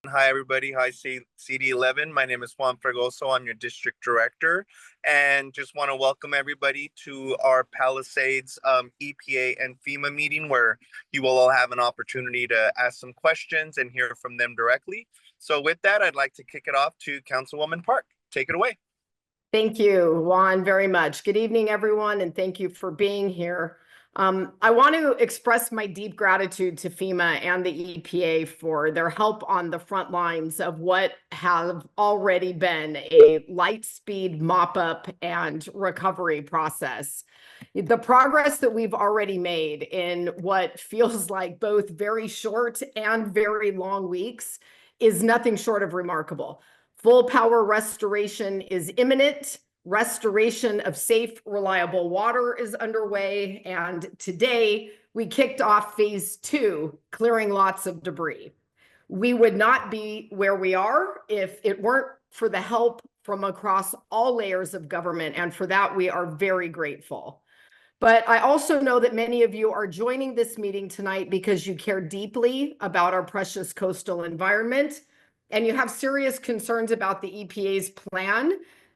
Hi, everybody. Hi, CD11. My name is Juan Fregoso. I'm your district director, and just want to welcome everybody to our Palisades EPA and FEMA meeting, where you will all have an opportunity to ask some questions and hear from them directly. So, with that, I'd like to kick it off to Councilwoman Park. Take it away. Thank you, Juan, very much. Good evening, everyone, and thank you for being here. I want to express my deep gratitude to FEMA and the EPA for their help on the front lines of what have already been a light speed mop-up and recovery process. The progress that we've already made in what feels like both very short and very long weeks is nothing short of remarkable. Full power restoration is imminent. Restoration of safe, reliable water is underway. And today we kicked off phase 2, clearing lots of debris. We would not be where we are if it weren't for the help from across all layers of government. And for that, we are very grateful. But I also know that many of you are joining this meeting tonight because you care deeply about our precious coastal environment, and you have serious concerns about the EPA's plan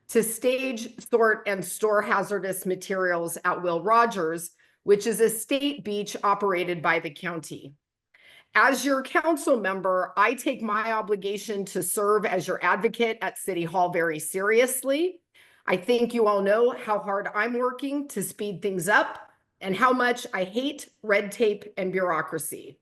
to stage, sort, and store hazardous materials at Will Rogers, which is a state beach operated by the county. As your council member, I take my obligation to serve as your advocate at City Hall very seriously. I think you all know how hard I'm working to speed things up and how much I hate red tape and bureaucracy.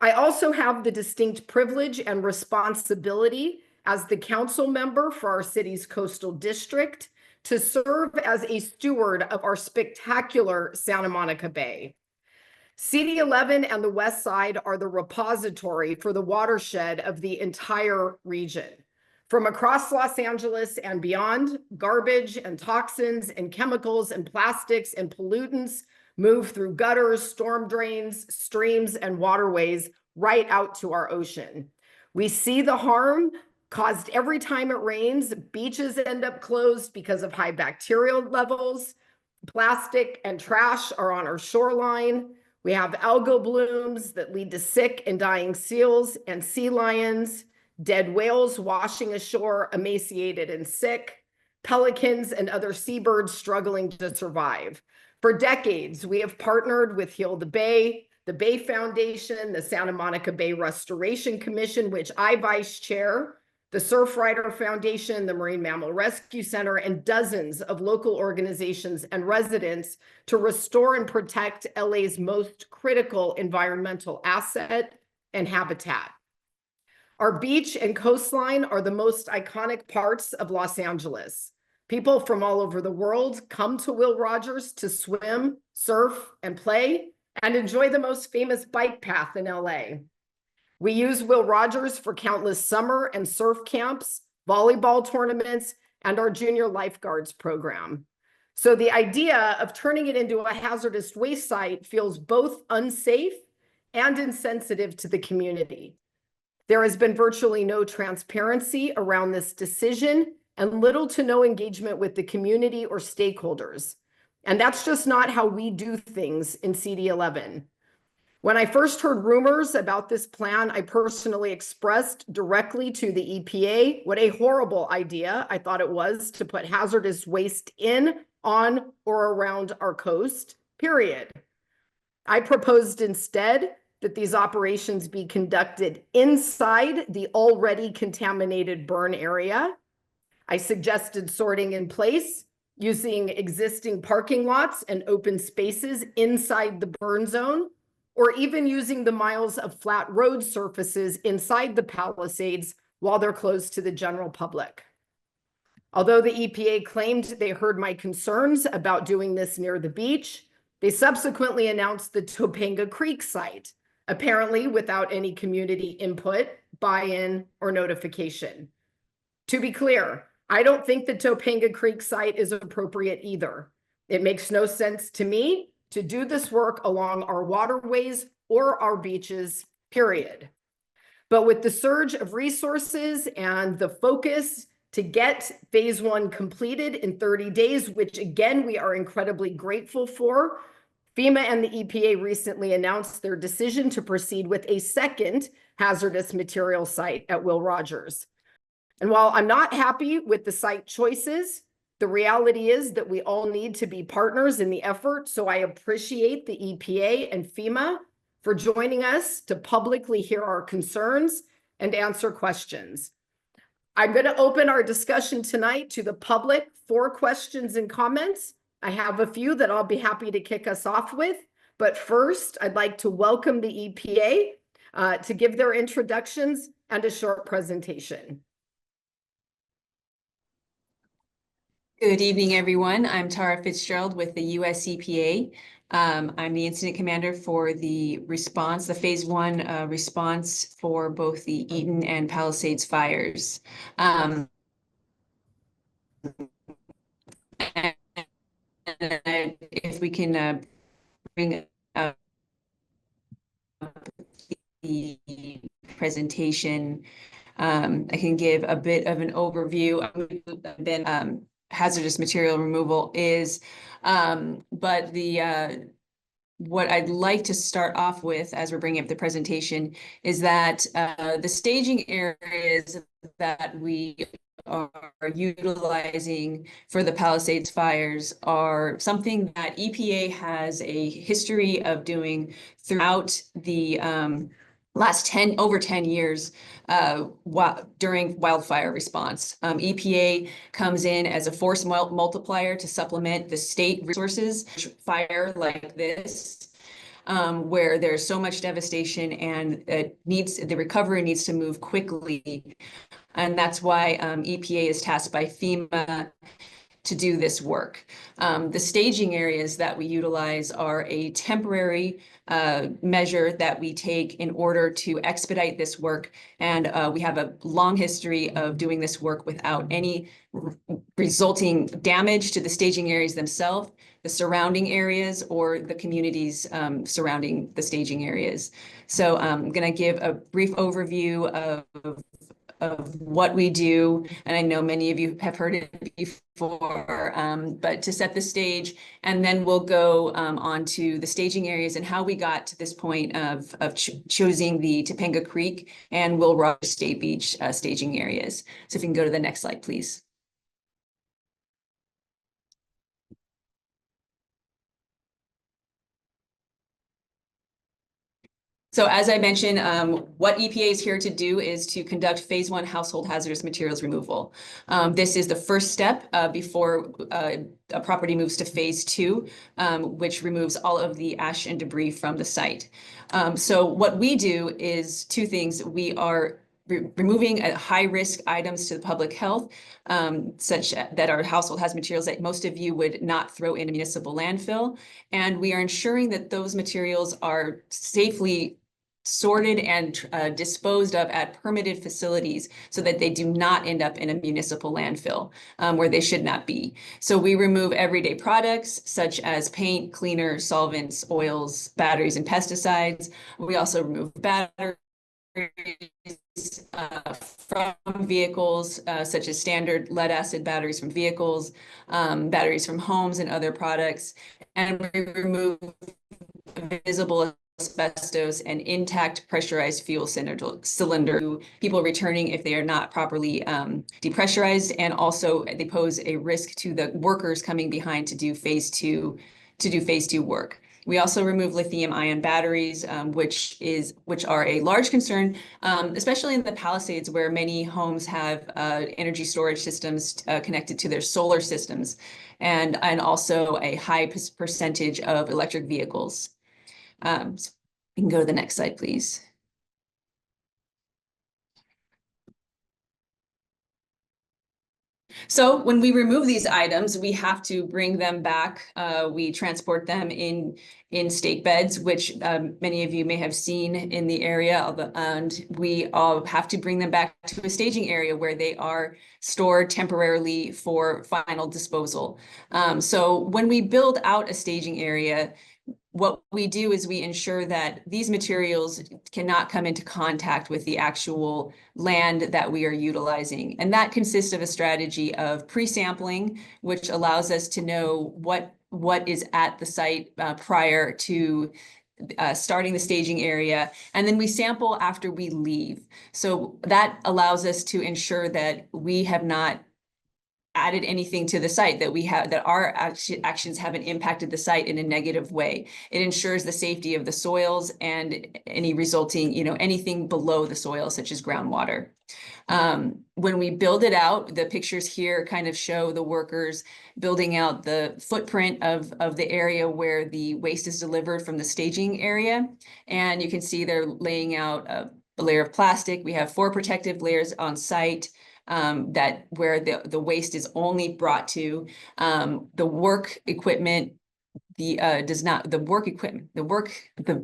I also have the distinct privilege and responsibility as the council member for our city's coastal district to serve as a steward of our spectacular Santa Monica Bay. CD11 and the West Side are the repository for the watershed of the entire region. From across Los Angeles and beyond, garbage and toxins and chemicals and plastics and pollutants move through gutters, storm drains, streams, and waterways right out to our ocean. We see the harm caused every time it rains. Beaches end up closed because of high bacterial levels. Plastic and trash are on our shoreline. We have algal blooms that lead to sick and dying seals and sea lions, dead whales washing ashore, emaciated and sick, pelicans and other seabirds struggling to survive. For decades, we have partnered with Heal the Bay Foundation, the Santa Monica Bay Restoration Commission, which I vice chair, the Surfrider Foundation, the Marine Mammal Rescue Center, and dozens of local organizations and residents to restore and protect LA's most critical environmental asset and habitat. Our beach and coastline are the most iconic parts of Los Angeles. People from all over the world come to Will Rogers to swim, surf, and play, and enjoy the most famous bike path in LA. We use Will Rogers for countless summer and surf camps, volleyball tournaments, and our junior lifeguards program. So the idea of turning it into a hazardous waste site feels both unsafe and insensitive to the community. There has been virtually no transparency around this decision and little to no engagement with the community or stakeholders. And that's just not how we do things in CD11. When I first heard rumors about this plan, I personally expressed directly to the EPA what a horrible idea I thought it was to put hazardous waste in, on, or around our coast, period. I proposed instead that these operations be conducted inside the already contaminated burn area. I suggested sorting in place using existing parking lots and open spaces inside the burn zone, or even using the miles of flat road surfaces inside the Palisades while they're closed to the general public. Although the EPA claimed they heard my concerns about doing this near the beach, they subsequently announced the Topanga Creek site, apparently without any community input, buy-in, or notification. To be clear, I don't think the Topanga Creek site is appropriate either. It makes no sense to me to do this work along our waterways or our beaches, period. But with the surge of resources and the focus to get phase 1 completed in 30 days, which again, we are incredibly grateful for, FEMA and the EPA recently announced their decision to proceed with a second hazardous material site at Will Rogers. And while I'm not happy with the site choices, the reality is that we all need to be partners in the effort. So I appreciate the EPA and FEMA for joining us to publicly hear our concerns and answer questions. I'm going to open our discussion tonight to the public for questions and comments. I have a few that I'll be happy to kick us off with. But first, I'd like to welcome the EPA to give their introductions and a short presentation. Good evening, everyone. I'm Tara Fitzgerald with the US EPA. I'm the incident commander for the response, the phase 1 response for both the Eaton and Palisades fires. If we can bring up the presentation, I can give a bit of an overview. Then hazardous material removal is, but what I'd like to start off with as we're bringing up the presentation is that the staging areas that we are utilizing for the Palisades fires are something that EPA has a history of doing throughout the last over 10 years during wildfire response. EPA comes in as a force multiplier to supplement the state resources. Fire like this, where there's so much devastation and the recovery needs to move quickly. And that's why EPA is tasked by FEMA to do this work. The staging areas that we utilize are a temporary measure that we take in order to expedite this work. And we have a long history of doing this work without any resulting damage to the staging areas themselves, the surrounding areas, or the communities surrounding the staging areas. So I'm going to give a brief overview of what we do, and I know many of you have heard it before, but to set the stage, and then we'll go on to the staging areas and how we got to this point of choosing the Topanga Creek and Will Rogers State Beach staging areas. So if you can go to the next slide, please. So as I mentioned, what EPA is here to do is to conduct phase 1 household hazardous materials removal. This is the first step before a property moves to phase 2, which removes all of the ash and debris from the site. So what we do is two things. We are removing high-risk items to the public health, such that are household hazardous materials that most of you would not throw in a municipal landfill. And we are ensuring that those materials are safely sorted and disposed of at permitted facilities so that they do not end up in a municipal landfill where they should not be. So we remove everyday products such as paint, cleaner, solvents, oils, batteries, and pesticides. We also remove batteries from vehicles, such as standard lead acid batteries from vehicles, batteries from homes and other products, and we remove visible asbestos and intact pressurized fuel cylinder. People returning if they are not properly depressurized, and also they pose a risk to the workers coming behind to do phase 2 work. We also remove lithium-ion batteries, which are a large concern, especially in the Palisades, where many homes have energy storage systems connected to their solar systems, and also a high percentage of electric vehicles. So you can go to the next slide, please. So when we remove these items, we have to bring them back. We transport them in stake beds, which many of you may have seen in the area, and we all have to bring them back to a staging area where they are stored temporarily for final disposal. So when we build out a staging area, what we do is we ensure that these materials cannot come into contact with the actual land that we are utilizing. And that consists of a strategy of pre-sampling, which allows us to know what is at the site prior to starting the staging area, and then we sample after we leave. So that allows us to ensure that we have not added anything to the site, that our actions haven't impacted the site in a negative way. It ensures the safety of the soils and any resulting, anything below the soil, such as groundwater. When we build it out, the pictures here kind of show the workers building out the footprint of the area where the waste is delivered from the staging area. And you can see they're laying out a layer of plastic. We have 4 protective layers on site. That where the waste is only brought to. The work equipment the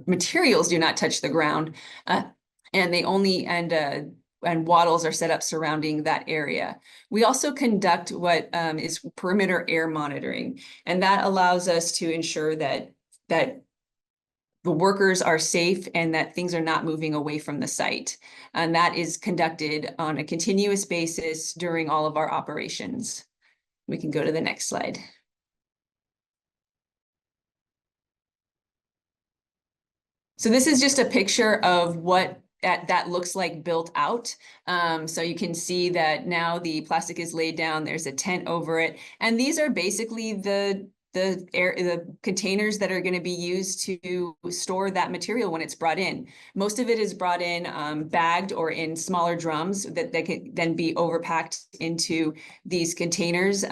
materials do not touch the ground, and they only and wattles are set up surrounding that area. We also conduct what is perimeter air monitoring, and that allows us to ensure that the workers are safe and that things are not moving away from the site. And that is conducted on a continuous basis during all of our operations. We can go to the next slide. So this is just a picture of what that looks like built out. So you can see that now the plastic is laid down, there's a tent over it. And these are basically the containers that are going to be used to store that material when it's brought in. Most of it is brought in bagged or in smaller drums that can then be overpacked into these containers,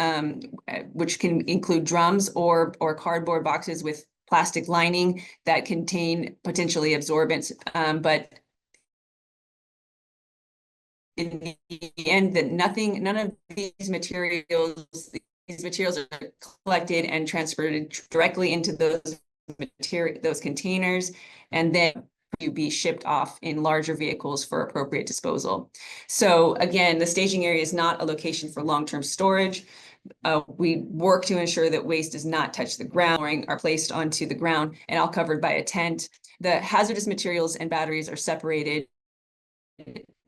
which can include drums or cardboard boxes with plastic lining that contain potentially absorbents, but in the end, that none of these materials are collected and transferred directly into those containers, and then to be shipped off in larger vehicles for appropriate disposal. So again, the staging area is not a location for long-term storage. We work to ensure that waste does not touch the ground, are placed onto the ground and all covered by a tent. The hazardous materials and batteries are separated,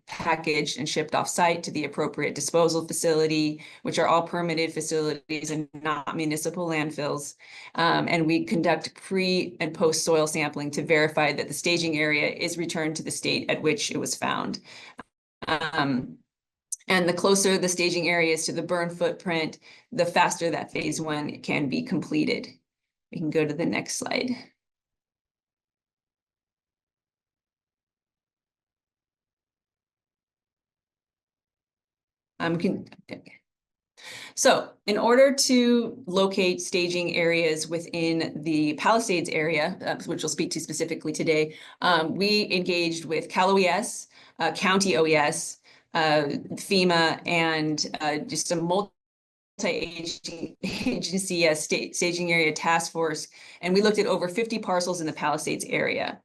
packaged and shipped off-site to the appropriate disposal facility, which are all permitted facilities and not municipal landfills. And we conduct pre and post soil sampling to verify that the staging area is returned to the state at which it was found. And the closer the staging area is to the burn footprint, the faster that phase 1 can be completed. We can go to the next slide. So in order to locate staging areas within the Palisades area, which we'll speak to specifically today, we engaged with Cal OES, County OES, FEMA, and just a multi-agency state staging area task force. And we looked at over 50 parcels in the Palisades area.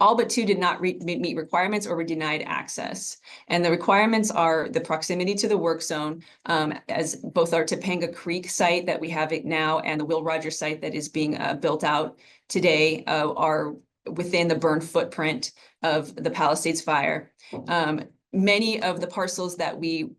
All but 2 did not meet requirements or were denied access. And the requirements are the proximity to the work zone, as both our Topanga Creek site that we have it now and the Will Rogers site that is being built out today are within the burn footprint of the Palisades fire. Many of the parcels that we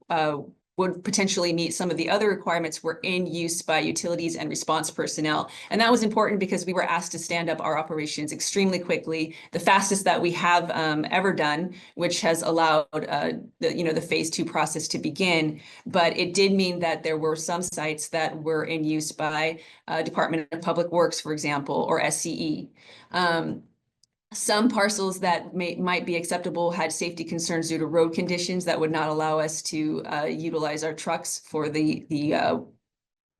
would potentially meet some of the other requirements were in use by utilities and response personnel. And that was important because we were asked to stand up our operations extremely quickly, the fastest that we have ever done, which has allowed the phase 2 process to begin. But it did mean that there were some sites that were in use by Department of Public Works, for example, or SCE. Some parcels that might be acceptable had safety concerns due to road conditions that would not allow us to utilize our trucks for the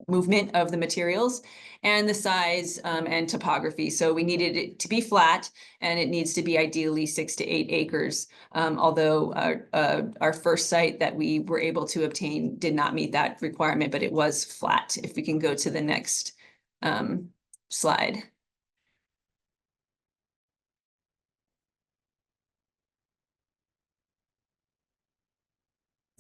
movement of the materials, and the size and topography. So we needed it to be flat, and it needs to be ideally 6 to 8 acres. Although our first site that we were able to obtain did not meet that requirement, but it was flat. If we can go to the next slide.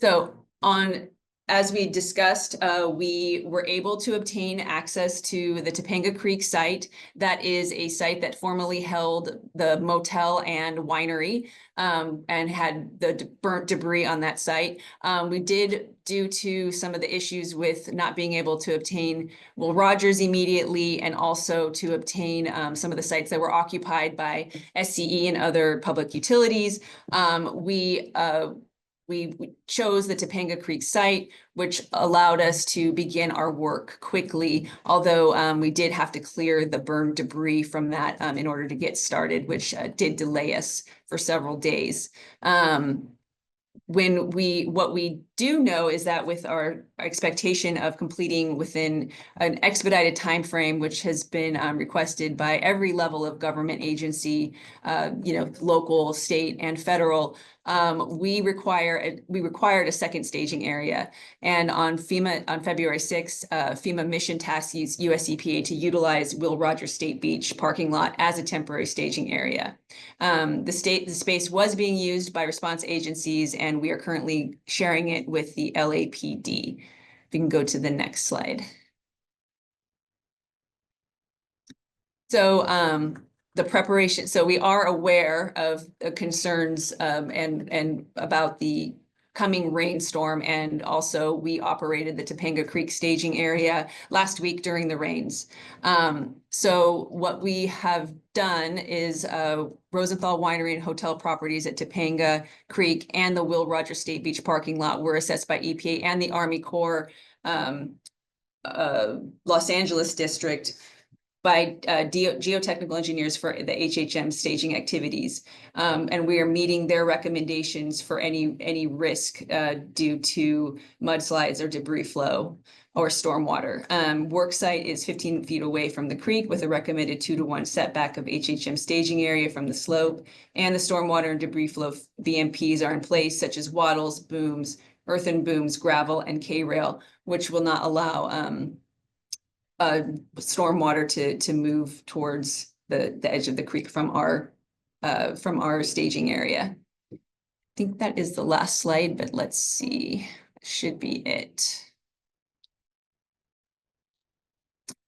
So on as we discussed, we were able to obtain access to the Topanga Creek site. That is a site that formerly held the motel and winery, and had the burnt debris on that site. We did, due to some of the issues with not being able to obtain Will Rogers immediately, and also to obtain some of the sites that were occupied by SCE and other public utilities, we chose the Topanga Creek site, which allowed us to begin our work quickly, although we did have to clear the burned debris from that in order to get started, which did delay us for several days. What we do know is that with our expectation of completing within an expedited time frame, which has been requested by every level of government agency, local, state, and federal, we required a second staging area. And on February 6th, FEMA mission tasked US EPA to utilize Will Rogers State Beach parking lot as a temporary staging area. The space was being used by response agencies, and we are currently sharing it with the LAPD. If you can go to the next slide. So the preparation, so we are aware of the concerns and about the coming rainstorm, and also we operated the Topanga Creek staging area last week during the rains. So what we have done is Rosenthal Winery and Hotel properties at Topanga Creek and the Will Rogers State Beach parking lot were assessed by EPA and the Army Corps Los Angeles district by geotechnical engineers for the HHM staging activities. And we are meeting their recommendations for any risk due to mudslides or debris flow or stormwater. Work site is 15 feet away from the creek with a recommended 2-to-1 setback of HHM staging area from the slope, and the stormwater and debris flow VMPs are in place, such as wattles, booms, earthen booms, gravel, and K-rail, which will not allow stormwater to move towards the edge of the creek from our staging area. I think that is the last slide, but let's see, should be it.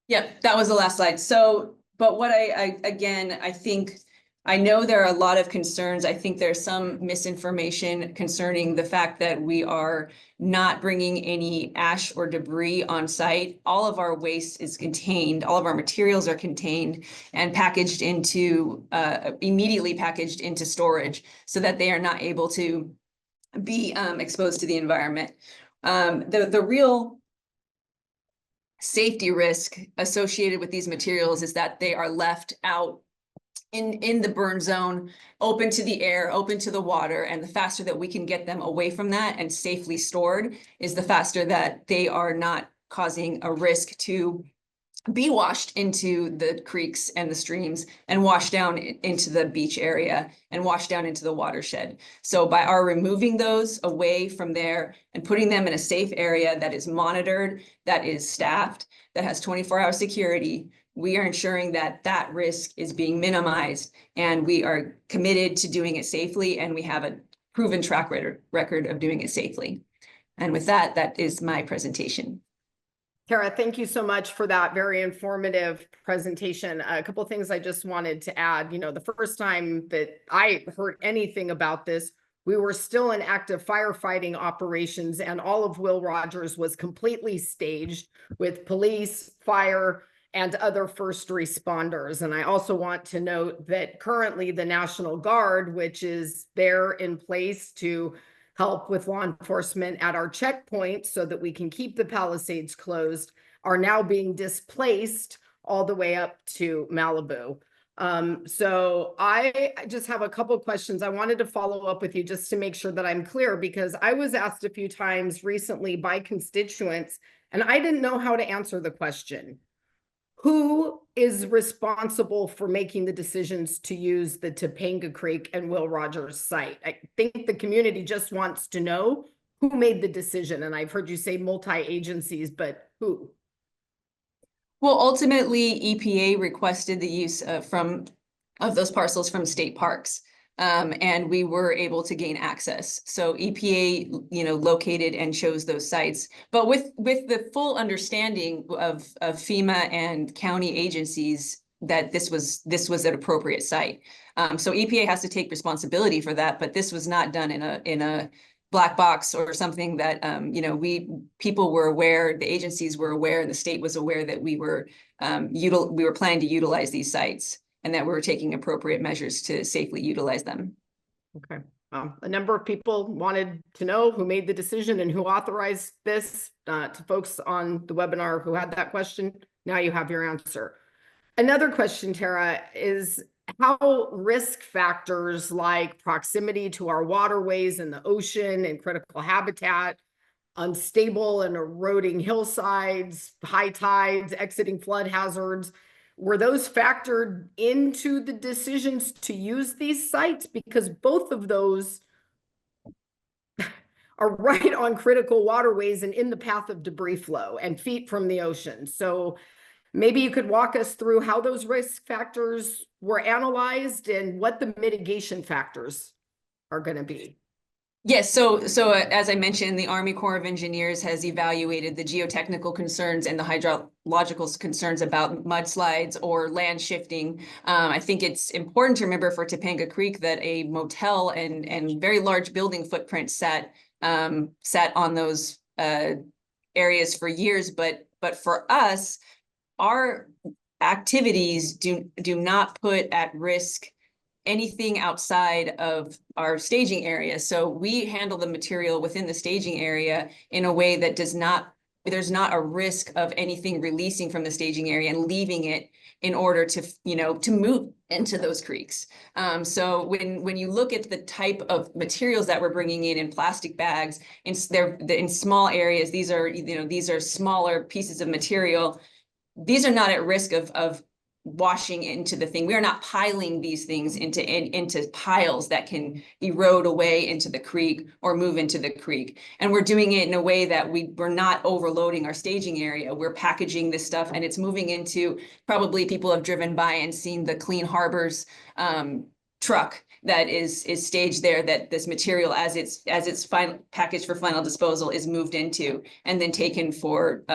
Yep, that was the last slide. So, but what I think, I know there are a lot of concerns. I think there's some misinformation concerning the fact that we are not bringing any ash or debris on site. All of our waste is contained, all of our materials are contained and packaged into, immediately packaged into storage so that they are not able to be exposed to the environment. The real safety risk associated with these materials is that they are left out in the burn zone, open to the air, open to the water, and the faster that we can get them away from that and safely stored is the faster that they are not causing a risk to be washed into the creeks and the streams and washed down into the beach area and washed down into the watershed. So by our removing those away from there and putting them in a safe area that is monitored, that is staffed, that has 24-hour security, we are ensuring that that risk is being minimized, and we are committed to doing it safely, and we have a proven track record of doing it safely. And with that, that is my presentation. Tara, thank you so much for that very informative presentation. A couple of things I just wanted to add. You know, the first time that I heard anything about this, we were still in active firefighting operations, and all of Will Rogers was completely staged with police, fire, and other first responders. And I also want to note that currently the National Guard, which is there in place to help with law enforcement at our checkpoints so that we can keep the Palisades closed, are now being displaced all the way up to Malibu. So I just have a couple of questions. I wanted to follow up with you just to make sure that I'm clear, because I was asked a few times recently by constituents, and I didn't know how to answer the question. Who is responsible for making the decisions to use the Topanga Creek and Will Rogers site? I think the community just wants to know who made the decision. And I've heard you say multi-agencies, but who? Well, ultimately, EPA requested the use of those parcels from state parks. and we were able to gain access. So EPA, located and chose those sites, but with the full understanding of FEMA and county agencies that this was an appropriate site. So EPA has to take responsibility for that, but this was not done in a black box or something that people were aware, the agencies were aware, and the state was aware that we were planning to utilize these sites, and that we were taking appropriate measures to safely utilize them. Okay. A number of people wanted to know who made the decision and who authorized this. To folks on the webinar who had that question, now you have your answer. Another question, Tara, is how risk factors like proximity to our waterways and the ocean and critical habitat, unstable and eroding hillsides, high tides, exiting flood hazards, were those factored into the decisions to use these sites? Because both of those are right on critical waterways and in the path of debris flow and feet from the ocean. So maybe you could walk us through how those risk factors were analyzed and what the mitigation factors are going to be. Yes, so as I mentioned, the Army Corps of Engineers has evaluated the geotechnical concerns and the hydrological concerns about mudslides or land shifting. I think it's important to remember for Topanga Creek that a motel and very large building footprint sat on those areas for years, but for us, our activities do not put at risk anything outside of our staging area. So we handle the material within the staging area in a way that there's not a risk of anything releasing from the staging area and leaving it in order to move into those creeks. So when you look at the type of materials that we're bringing in plastic bags, in small areas, these are smaller pieces of material. These are not at risk of washing into the thing. We are not piling these things into piles that can erode away into the creek or move into the creek. And we're doing it in a way that we're not overloading our staging area. We're packaging this stuff and it's moving into, probably people have driven by and seen the Clean Harbors truck that is staged there, that this material as it's final packaged for final disposal is moved into and then taken for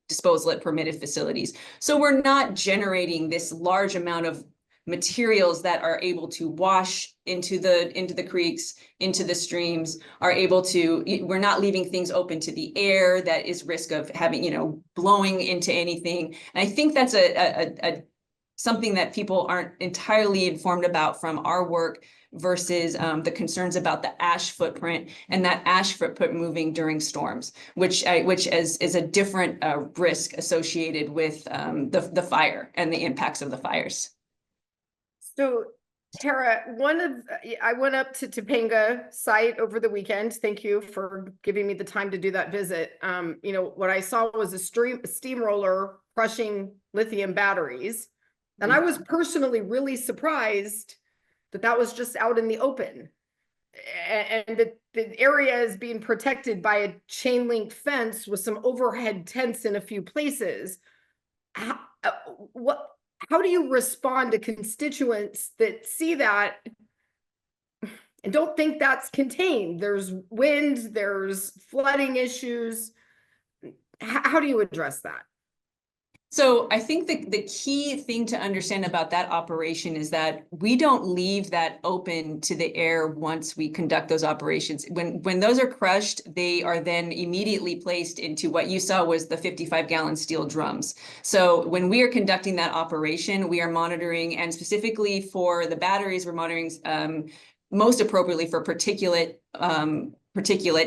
disposal at permitted facilities. So we're not generating this large amount of materials that are able to wash into the creeks, into the streams, we're not leaving things open to the air that is risk of having, blowing into anything. And I think that's something that people aren't entirely informed about from our work versus the concerns about the ash footprint and that ash footprint moving during storms, which is a different risk associated with the fire and the impacts of the fires. So Tara, I went up to Topanga site over the weekend. Thank you for giving me the time to do that visit. What I saw was a steamroller crushing lithium batteries. And I was personally really surprised that was just out in the open, and that the area is being protected by a chain link fence with some overhead tents in a few places. How do you respond to constituents that see that and don't think that's contained? There's wind, there's flooding issues. How do you address that? So I think the key thing to understand about that operation is that we don't leave that open to the air once we conduct those operations. When those are crushed, they are then immediately placed into what you saw was the 55-gallon steel drums. So when we are conducting that operation, we are monitoring, and specifically for the batteries, we're monitoring most appropriately for particulates.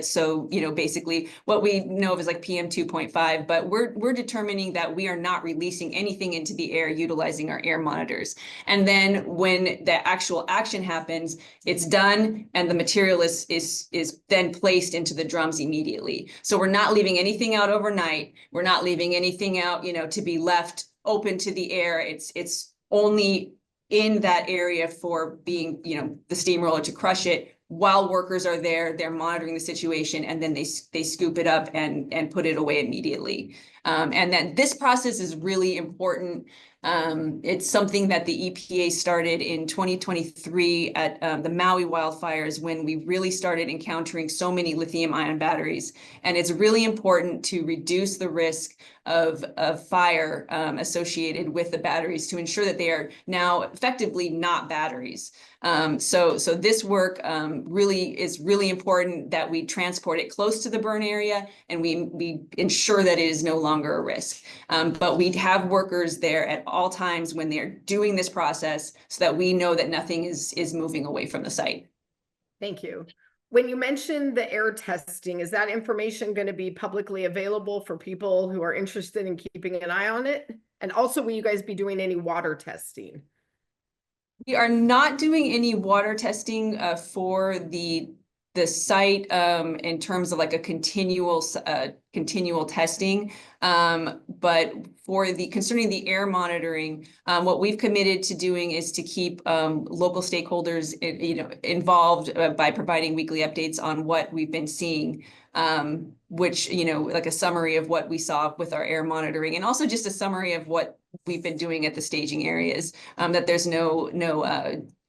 So, basically what we know of is like PM 2.5, but we're determining that we are not releasing anything into the air utilizing our air monitors. And then when the actual action happens, it's done and the material is then placed into the drums immediately. So we're not leaving anything out overnight. We're not leaving anything out, to be left open to the air. It's only in that area for being, the steamroller to crush it. While workers are there, they're monitoring the situation, and then they scoop it up and put it away immediately. And then this process is really important It's something that the EPA started in 2023 at the Maui wildfires, when we really started encountering so many lithium-ion batteries. And it's really important to reduce the risk of fire associated with the batteries, to ensure that they are now effectively not batteries. So this work really is really important, that we transport it close to the burn area, and we ensure that it is no longer a risk. But we have workers there at all times when they're doing this process, so that we know that nothing is moving away from the site. Thank you. When you mentioned the air testing, is that information going to be publicly available for people who are interested in keeping an eye on it? And also, will you guys be doing any water testing? We are not doing any water testing for the site in terms of like a continual testing. But for concerning the air monitoring, what we've committed to doing is to keep local stakeholders involved by providing weekly updates on what we've been seeing, which, like a summary of what we saw with our air monitoring, and also just a summary of what we've been doing at the staging areas, that there's no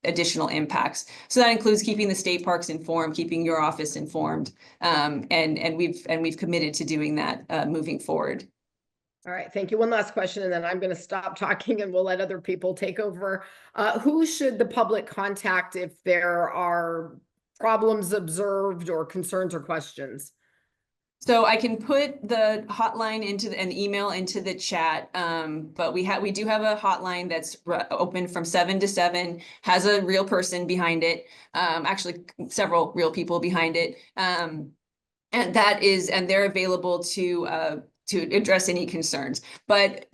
additional impacts. So that includes keeping the state parks informed, keeping your office informed, and we've committed to doing that moving forward. All right, thank you. One last question, and then I'm going to stop talking and we'll let other people take over. Who should the public contact if there are problems observed or concerns or questions? So I can put the hotline into an email into the chat, but we do have a hotline that's open from 7 to 7, has a real person behind it, actually several real people behind it, and they're available to address any concerns. But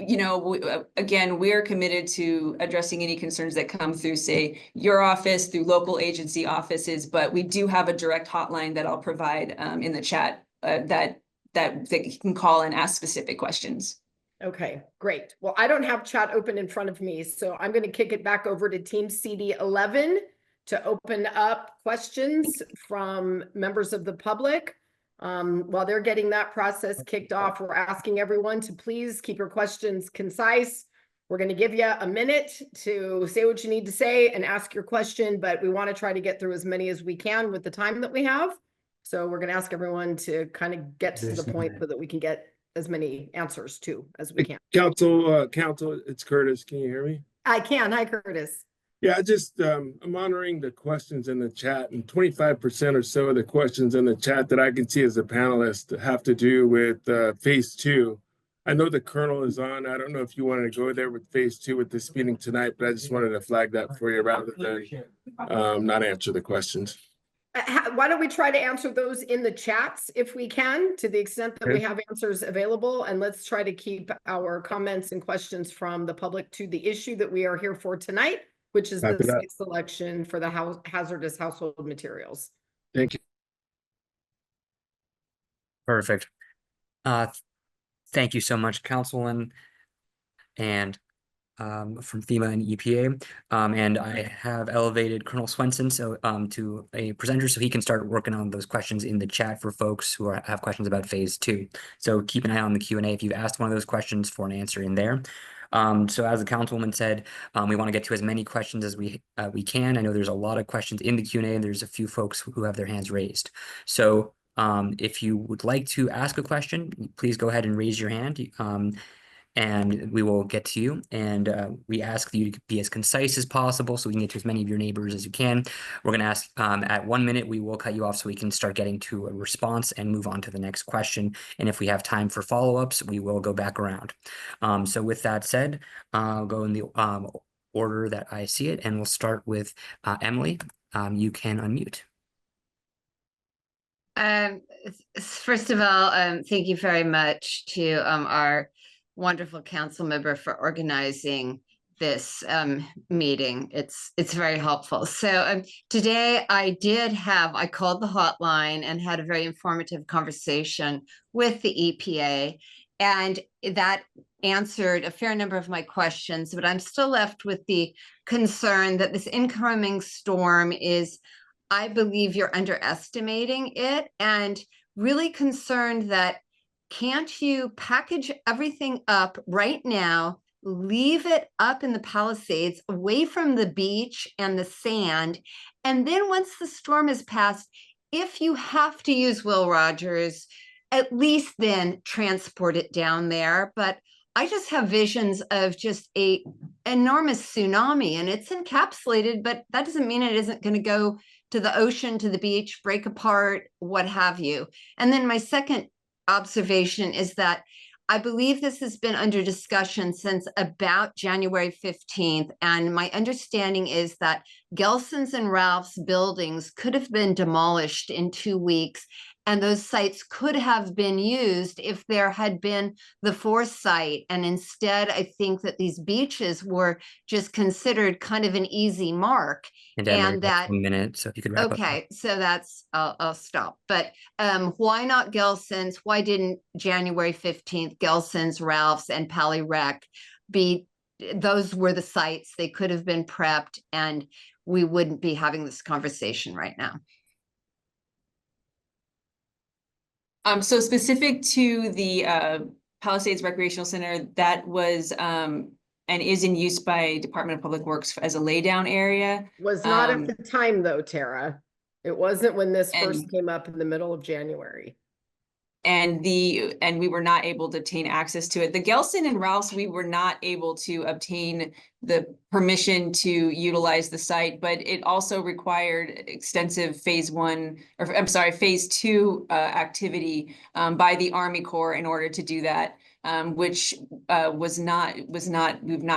again, we're committed to addressing any concerns that come through, say, your office, through local agency offices. But we do have a direct hotline that I'll provide in the chat. That you can call and ask specific questions. Okay, great. Well, I don't have chat open in front of me, so I'm going to kick it back over to Team CD11 to open up questions from members of the public. While they're getting that process kicked off, we're asking everyone to please keep your questions concise. We're going to give you a minute to say what you need to say and ask your question, but we want to try to get through as many as we can with the time that we have. So we're going to ask everyone to kind of get to the point so that we can get as many answers too as we can. Council, it's Curtis. Can you hear me? I can. Hi, Curtis. Yeah, I'm honoring the questions in the chat, and 25% or so of the questions in the chat that I can see as a panelist have to do with phase 2. I know the Colonel is on. I don't know if you wanted to go there with phase 2 with this meeting tonight, but I just wanted to flag that for you rather than not answer the questions. Why don't we try to answer those in the chats if we can, to the extent that we have answers available, and let's try to keep our comments and questions from the public to the issue that we are here for tonight, which is the site selection for the hazardous household materials. Thank you. Perfect. Thank you so much, Councilman, and from FEMA and EPA, and I have elevated Colonel Swenson to a presenter so he can start working on those questions in the chat for folks who have questions about phase 2. So keep an eye on the Q&A if you've asked one of those questions for an answer in there. So as the Councilwoman said, we want to get to as many questions as we can. I know there's a lot of questions in the Q&A, and there's a few folks who have their hands raised. So if you would like to ask a question, please go ahead and raise your hand. And we will get to you. And we ask you to be as concise as possible so we can get to as many of your neighbors as you can. We're going to ask at 1 minute, we will cut you off so we can start getting to a response and move on to the next question. And if we have time for follow-ups, we will go back around. So with that said, I'll go in the order that I see it, and we'll start with Emily. You can unmute. First of all, thank you very much to our wonderful council member for organizing this meeting. It's very helpful. So today I called the hotline and had a very informative conversation with the EPA, and that answered a fair number of my questions, but I'm still left with the concern that this incoming storm is, I believe you're underestimating it, and really concerned that can't you package everything up right now, leave it up in the Palisades away from the beach and the sand. And then once the storm has passed, if you have to use Will Rogers, at least then transport it down there. But I just have visions of just a enormous tsunami, and it's encapsulated, but that doesn't mean it isn't going to go to the ocean, to the beach, break apart, what have you. And then my second observation is that I believe this has been under discussion since about January 15th. And my understanding is that Gelson's and Ralph's buildings could have been demolished in 2 weeks. And those sites could have been used if there had been the foresight. And instead, I think that these beaches were just considered kind of an easy mark. And Emily, And that's that 1 minute, so if you could wrap up. Okay, so that's I'll stop. But why not Gelson's? Why didn't January 15th Gelson's, Ralph's, and Pali Rec be? Those were the sites. They could have been prepped, and we wouldn't be having this conversation right now. So specific to the Palisades Recreational Center, that was and is in use by Department of Public Works as a laydown area. Was not at the time though, Tara. It wasn't when this first And- came up in the middle of January. And we were not able to obtain access to it. The Gelson and Rouse, we were not able to obtain the permission to utilize the site, but it also required extensive phase 2 activity by the Army Corps in order to do that. Which we've not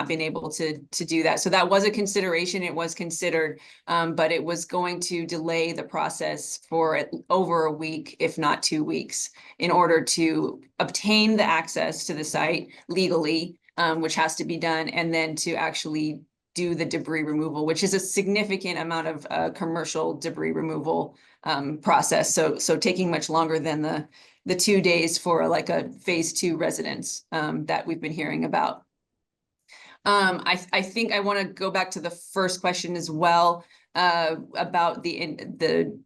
been able to do that. So that was a consideration. It was considered, but it was going to delay the process for over a week, if not 2 weeks, in order to obtain the access to the site legally, which has to be done, and then to actually do the debris removal, which is a significant amount of commercial debris removal process. So taking much longer than the 2 days for like a phase 2 residence that we've been hearing about. I think I want to go back to the first question as well about the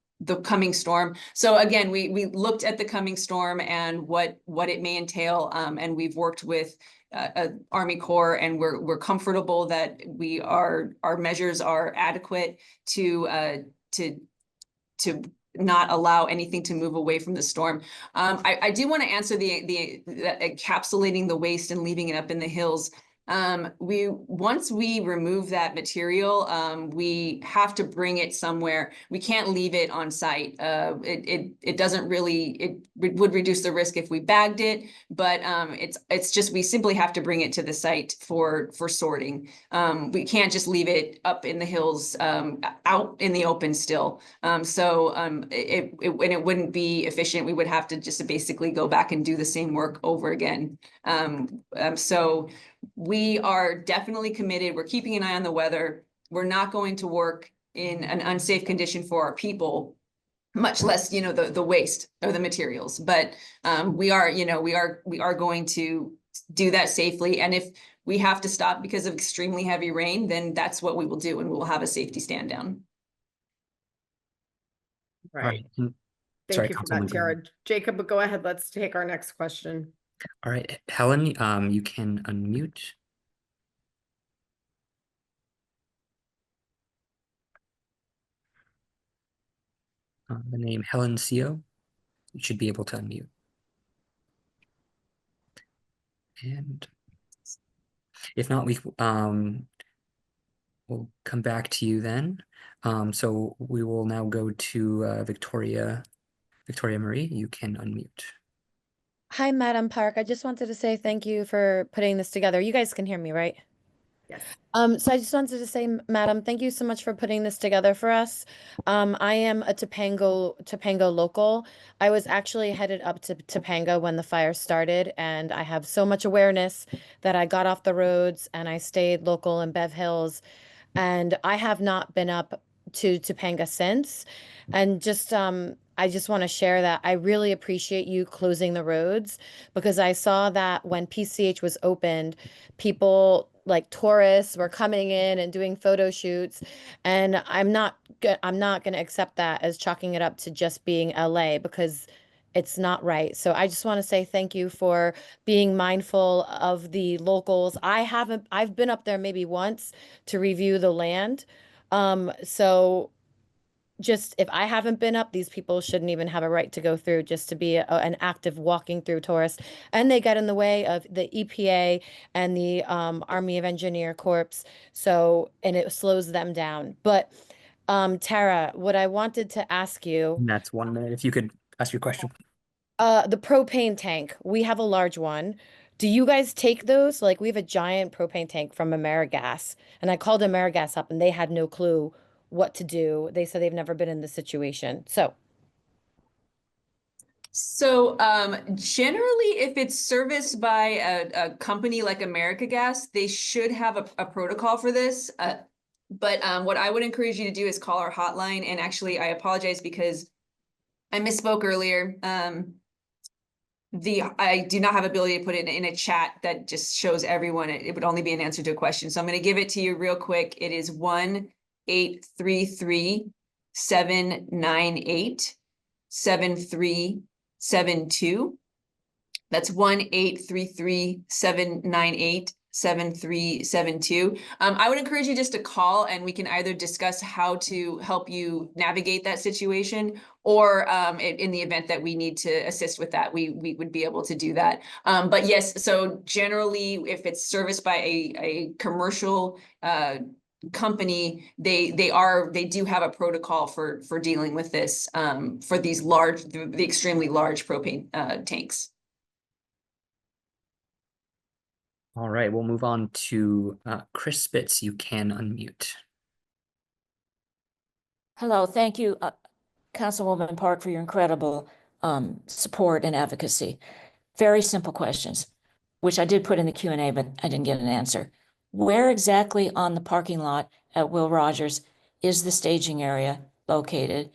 coming storm. So again, we looked at the coming storm and what it may entail, and we've worked with Army Corps, and we're comfortable that our measures are adequate to not allow anything to move away from the storm. I do want to answer the encapsulating the waste and leaving it up in the hills. Once we remove that material, we have to bring it somewhere. We can't leave it on site. It doesn't really, it would reduce the risk if we bagged it, but it's just, we simply have to bring it to the site for sorting. We can't just leave it up in the hills, out in the open still. It wouldn't be efficient. We would have to just basically go back and do the same work over again. So we are definitely committed. We're keeping an eye on the weather. We're not going to work in an unsafe condition for our people, much less, the waste or the materials. But we are going to do that safely. And if we have to stop because of extremely heavy rain, then that's what we will do, and we'll have a safety stand down. Right. Sorry, Thank you for Councilwoman that, Tara. Jacob, but go ahead. Let's take our next question. All right, Helen, you can unmute. The name Helen Seo, you should be able to unmute. And if not, we'll come back to you then. So we will now go to Victoria Marie, you can unmute. Hi, Madam Park. I just wanted to say thank you for putting this together. You guys can hear me, right? Yes. So I just wanted to say, Madam, thank you so much for putting this together for us. I am a Topanga local. I was actually headed up to Topanga when the fire started, and I have so much awareness that I got off the roads and I stayed local in Bev Hills, and I have not been up to Topanga since. And I just want to share that I really appreciate you closing the roads, because I saw that when PCH was opened, people like tourists were coming in and doing photo shoots, and I'm not going to accept that as chalking it up to just being LA, because It's not right. So I just want to say thank you for being mindful of the locals. I've been up there maybe once to review the land. So just if I haven't been up, these people shouldn't even have a right to go through just to be an active walking through tourist. And they get in the way of the EPA and the Army of Engineer Corps. So, and it slows them down. But Tara, what I wanted to ask you, And that's 1 minute. If you could ask your question. the propane tank, we have a large one. Do you guys take those? Like we have a giant propane tank from AmeriGas, and I called AmeriGas up and they had no clue what to do. They said they've never been in this situation. So generally, if it's serviced by a company like America Gas, they should have a protocol for this. But what I would encourage you to do is call our hotline. And actually, I apologize because I misspoke earlier. I do not have ability to put it in a chat that just shows everyone. It would only be an answer to a question. So I'm going to give it to you real quick. It is 1-833-798-7372. That's 1-833-798-7372. I would encourage you just to call and we can either discuss how to help you navigate that situation, or in the event that we need to assist with that, we would be able to do that. But yes, so generally, if it's serviced by a commercial company, they do have a protocol for dealing with this for these the extremely large propane tanks. All right, we'll move on to Chris Spitz. You can unmute. Hello, thank you, Councilwoman Park, for your incredible support and advocacy. Very simple questions, which I did put in the Q&A, but I didn't get an answer. Where exactly on the parking lot at Will Rogers is the staging area located?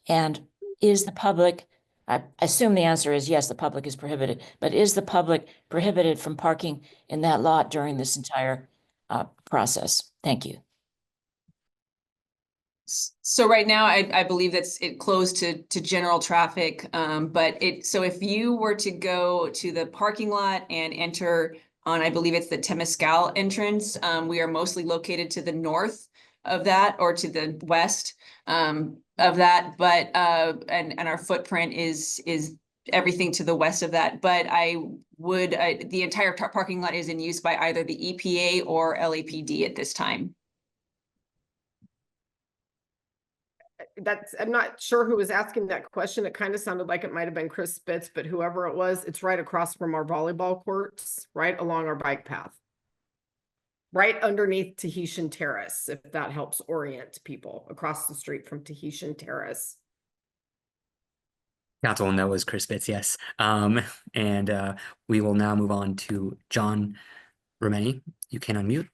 And is the public, I assume the answer is yes, the public is prohibited, but is the public prohibited from parking in that lot during this entire process? Thank you. So right now, I believe that's it closed to general traffic. But so if you were to go to the parking lot and enter on, I believe it's the Temescal entrance, we are mostly located to the north of that or to the west of that. But and our footprint is everything to the west of that. But the entire parking lot is in use by either the EPA or LAPD at this time. I'm not sure who was asking that question. It kind of sounded like it might have been Chris Spitz, but whoever it was, it's right across from our volleyball courts, right along our bike path. Right underneath Tahitian Terrace, if that helps orient people, across the street from Tahitian Terrace. Councilwoman, that was Chris Spitz, yes. And we will now move on to John Romani. You can unmute.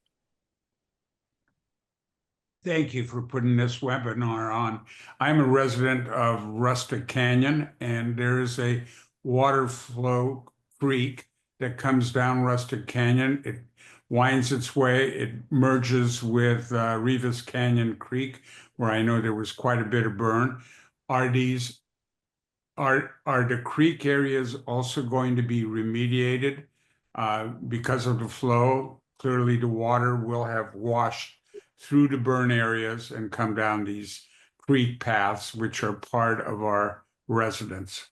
Thank you for putting this webinar on. I'm a resident of Rustic Canyon, and there's a water flow creek that comes down Rustic Canyon. It winds its way, it merges with Rivas Canyon Creek, where I know there was quite a bit of burn. Are the creek areas also going to be remediated because of the flow? Clearly, the water will have washed through the burn areas and come down these creek paths, which are part of our residents.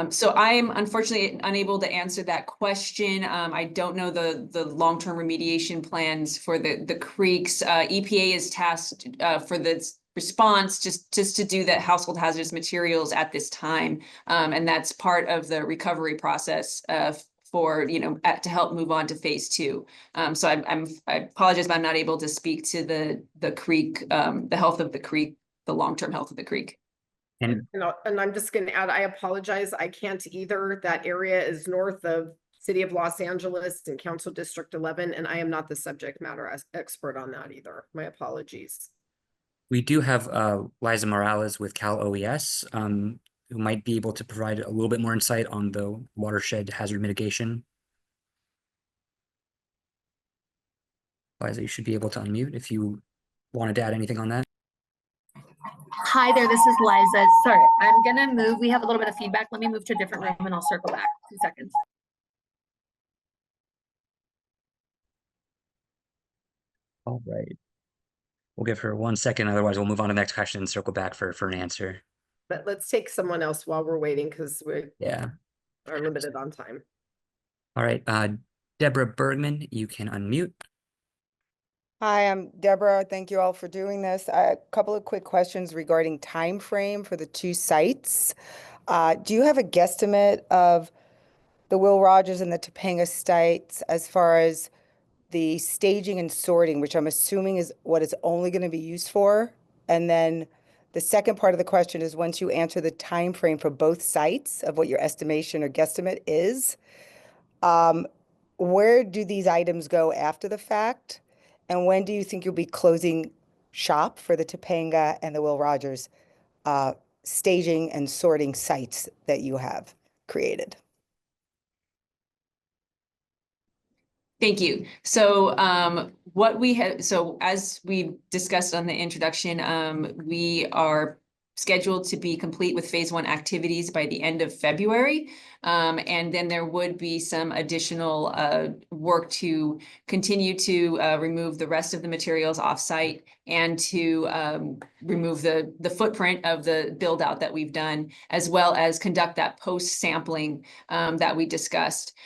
So I am unfortunately unable to answer that question. I don't know the long-term remediation plans for the creeks. EPA is tasked for the response just to do the household hazardous materials at this time. And that's part of the recovery process for, to help move on to phase 2. So I apologize, but I'm not able to speak to the creek, the health of the creek, the long-term health of the creek. And I'm just going to add, I apologize, I can't either. That area is north of City of Los Angeles and Council District 11, and I am not the subject matter expert on that either. My apologies. We do have Liza Morales with Cal OES, who might be able to provide a little bit more insight on the watershed hazard mitigation. Liza, you should be able to unmute if you wanted to add anything on that. Hi there, this is Liza. Sorry, I'm gonna move. We have a little bit of feedback. Let me move to a different room and I'll circle back. 2 seconds. All right. We'll give her 1 second, otherwise we'll move on to the next question and circle back for an answer. But let's take someone else while we're waiting because we Yeah. are limited on time. All right. Deborah Bergman, you can unmute. Hi, I'm Deborah. Thank you all for doing this. A couple of quick questions regarding time frame for the 2 sites. Do you have a guesstimate of the Will Rogers and the Topanga sites as far as the staging and sorting, which I'm assuming is what it's only going to be used for? And then the second part of the question is, once you answer the time frame for both sites of what your estimation or guesstimate is, where do these items go after the fact? And when do you think you'll be closing shop for the Topanga and the Will Rogers staging and sorting sites that you have created? Thank you. So what we have, so as we discussed on the introduction, we are scheduled to be complete with phase 1 activities by the end of February. And then there would be some additional work to continue to remove the rest of the materials offsite and to remove the footprint of the build out that we've done, as well as conduct that post sampling that we discussed.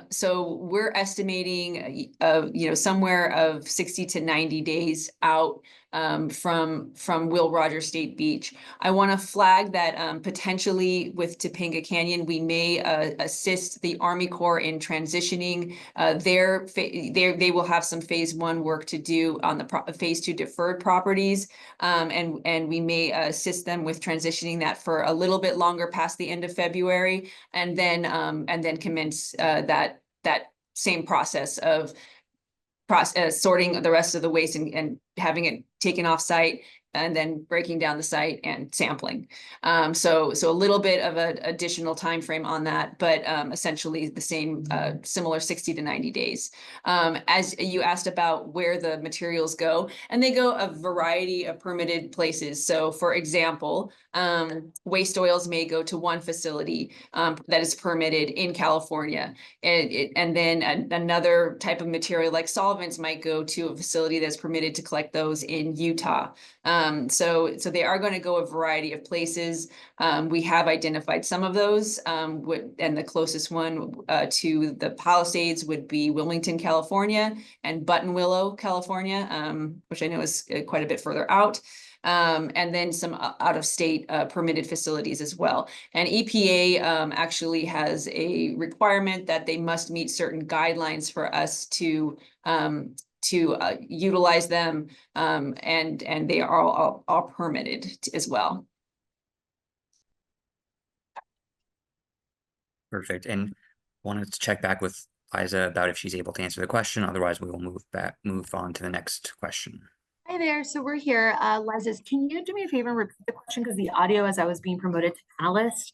So we're estimating, somewhere of 60 to 90 days out from Will Rogers State Beach. I want to flag that potentially with Topanga Canyon, we may assist the Army Corps in transitioning they will have some phase 1 work to do on the phase 2 deferred properties. And we may assist them with transitioning that for a little bit longer past the end of February, and then commence that same process of sorting the rest of the waste and having it taken off site, and then breaking down the site and sampling. So a little bit of an additional time frame on that, but essentially the same, similar 60 to 90 days. As you asked about where the materials go, and they go a variety of permitted places. So for example, waste oils may go to one facility that is permitted in California. And then another type of material like solvents might go to a facility that's permitted to collect those in Utah. So they are going to go a variety of places. We have identified some of those, and the closest one to the Palisades would be Wilmington, California, and Buttonwillow, California, which I know is quite a bit further out. And then some out-of-state permitted facilities as well. And EPA actually has a requirement that they must meet certain guidelines for us to utilize them, and they are all permitted as well. Perfect. And wanted to check back with Liza about if she's able to answer the question. Otherwise, we will move on to the next question. Hi there. So we're here. Liza, can you do me a favor and repeat the question, because the audio as I was being promoted to panelist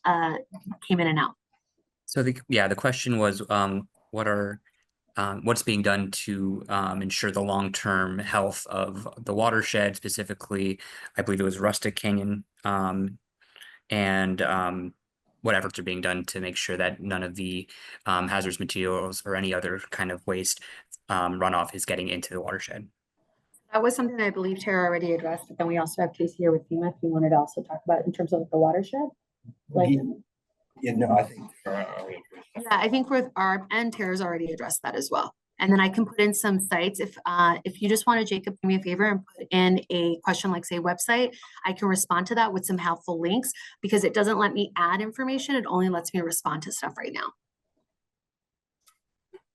came in and out. So the question was, what's being done to ensure the long-term health of the watershed, specifically, I believe it was Rustic Canyon, and what efforts are being done to make sure that none of the hazardous materials or any other kind of waste runoff is getting into the watershed. That was something I believe Tara already addressed, but then we also have Casey here with FEMA if you wanted to also talk about in terms of the watershed. Like, Yeah, no, I think. Yeah, I think with our and Tara's already addressed that as well. And then I can put in some sites if you just want to, Jacob, do me a favor and put in a question like say website, I can respond to that with some helpful links, because it doesn't let me add information. It only lets me respond to stuff right now.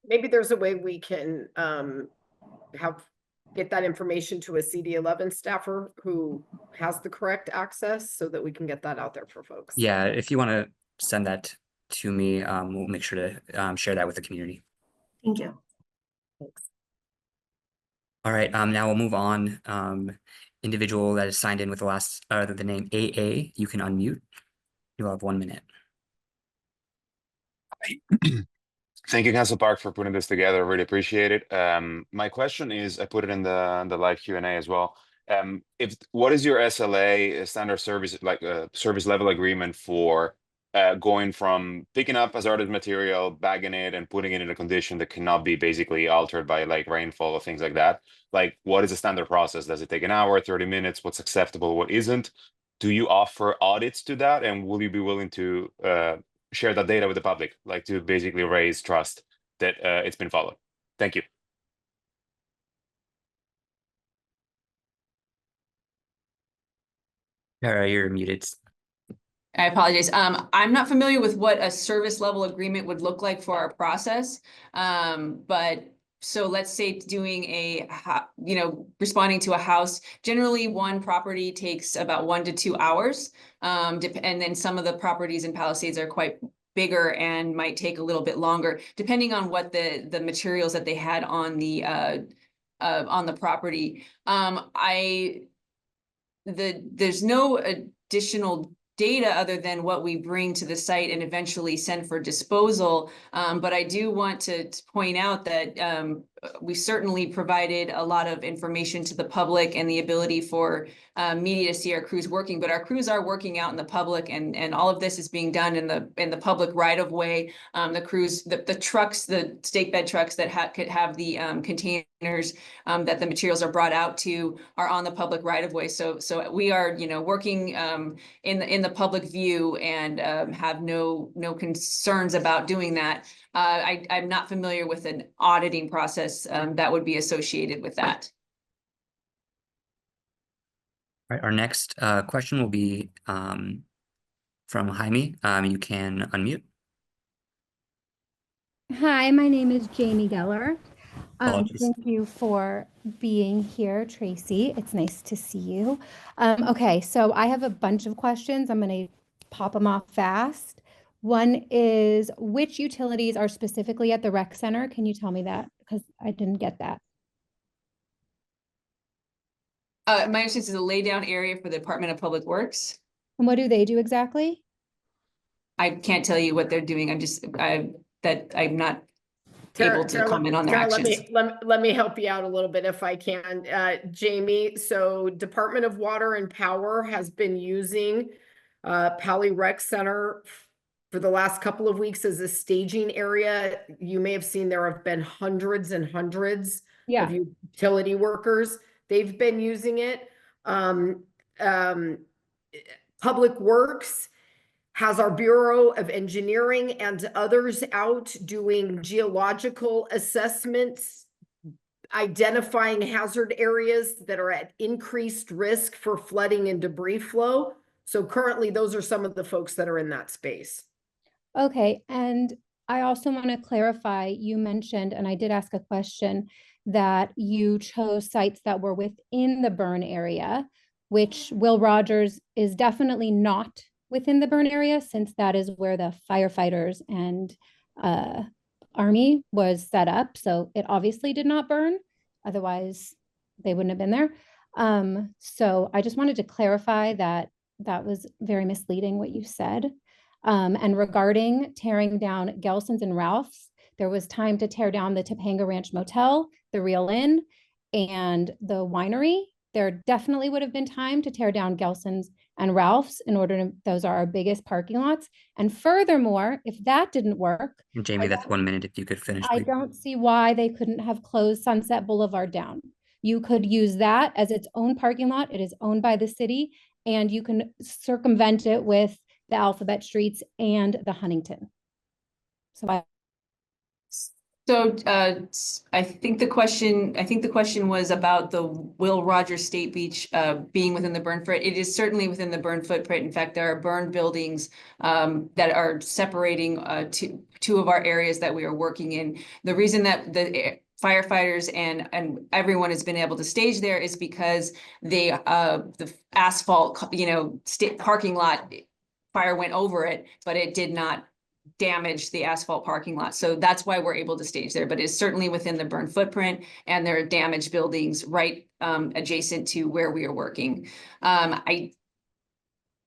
Maybe there's a way we can get that information to a CD11 staffer who has the correct access so that we can get that out there for folks. Yeah, if you want to send that to me, we'll make sure to share that with the community. Thank you. Thanks. All right, now we'll move on. Individual that is signed in with the name AA, you can unmute. You'll have 1 minute. Thank you, Council Park, for putting this together. Really appreciate it. My question is, I put it in the live Q&A as well. If what is your SLA standard service like service level agreement for going from picking up hazardous material, bagging it, and putting it in a condition that cannot be basically altered by like rainfall or things like that? Like, what is the standard process? Does it take an hour, 30 minutes? What's acceptable? What isn't? Do you offer audits to that? And will you be willing to share that data with the public, like to basically raise trust that it's been followed? Thank you. Tara, you're muted. I apologize. I'm not familiar with what a service level agreement would look like for our process. But so let's say doing responding to a house, generally one property takes about 1 to 2 hours. And then some of the properties in Palisades are quite bigger and might take a little bit longer, depending on what the materials that they had on the property. There's no additional data other than what we bring to the site and eventually send for disposal. But I do want to point out that we certainly provided a lot of information to the public and the ability for media to see our crews working, but our crews are working out in the public, and all of this is being done in the public right of way. The crews, the trucks, the stake bed trucks that could have the containers that the materials are brought out to are on the public right of way. So we are, working in the public view and have no concerns about doing that. I'm not familiar with an auditing process that would be associated with that. All right, our next question will be from Jaime. You can unmute. Hi, my name is Jamie Geller. Apologies. Thank you for being here, Tracy. It's nice to see you. Okay, so I have a bunch of questions. I'm going to pop them off fast. One is, which utilities are specifically at the rec center? Can you tell me that? Because I didn't get that. My understanding is a laydown area for the Department of Public Works. And what do they do exactly? I can't tell you what they're doing. I'm not Tara, able to comment on their Tara, actions. let me help you out a little bit if I can. Jamie, so Department of Water and Power has been using Pali Rec Center for the last couple of weeks as a staging area. You may have seen there have been hundreds and hundreds of utility workers. They've been using it. Public Works has our Bureau of Engineering and others out doing geological assessments, identifying hazard areas that are at increased risk for flooding and debris flow. So currently, those are some of the folks that are in that space. Okay, and I also want to clarify, you mentioned, and I did ask a question, that you chose sites that were within the burn area, which Will Rogers is definitely not within the burn area, since that is where the firefighters and Army was set up. So it obviously did not burn. Otherwise, they wouldn't have been there. So I just wanted to clarify that that was very misleading what you said. And regarding tearing down Gelson's and Ralph's, there was time to tear down the Topanga Ranch Motel, the Real Inn, and the winery. There definitely would have been time to tear down Gelson's and Ralph's in order to, those are our biggest parking lots. And furthermore, if that didn't work, Jamie, that's 1 minute if you could finish. I don't see why they couldn't have closed Sunset Boulevard down. You could use that as its own parking lot. It is owned by the city, and you can circumvent it with the Alphabet Streets and the Huntington. So I think the question was about the Will Rogers State Beach being within the burn footprint. It is certainly within the burn footprint. In fact, there are burn buildings that are separating two of our areas that we are working in. The reason that the firefighters and everyone has been able to stage there is because the asphalt, parking lot fire went over it, but it did not damage the asphalt parking lot. So that's why we're able to stage there, but it's certainly within the burn footprint, and there are damaged buildings right adjacent to where we are working. I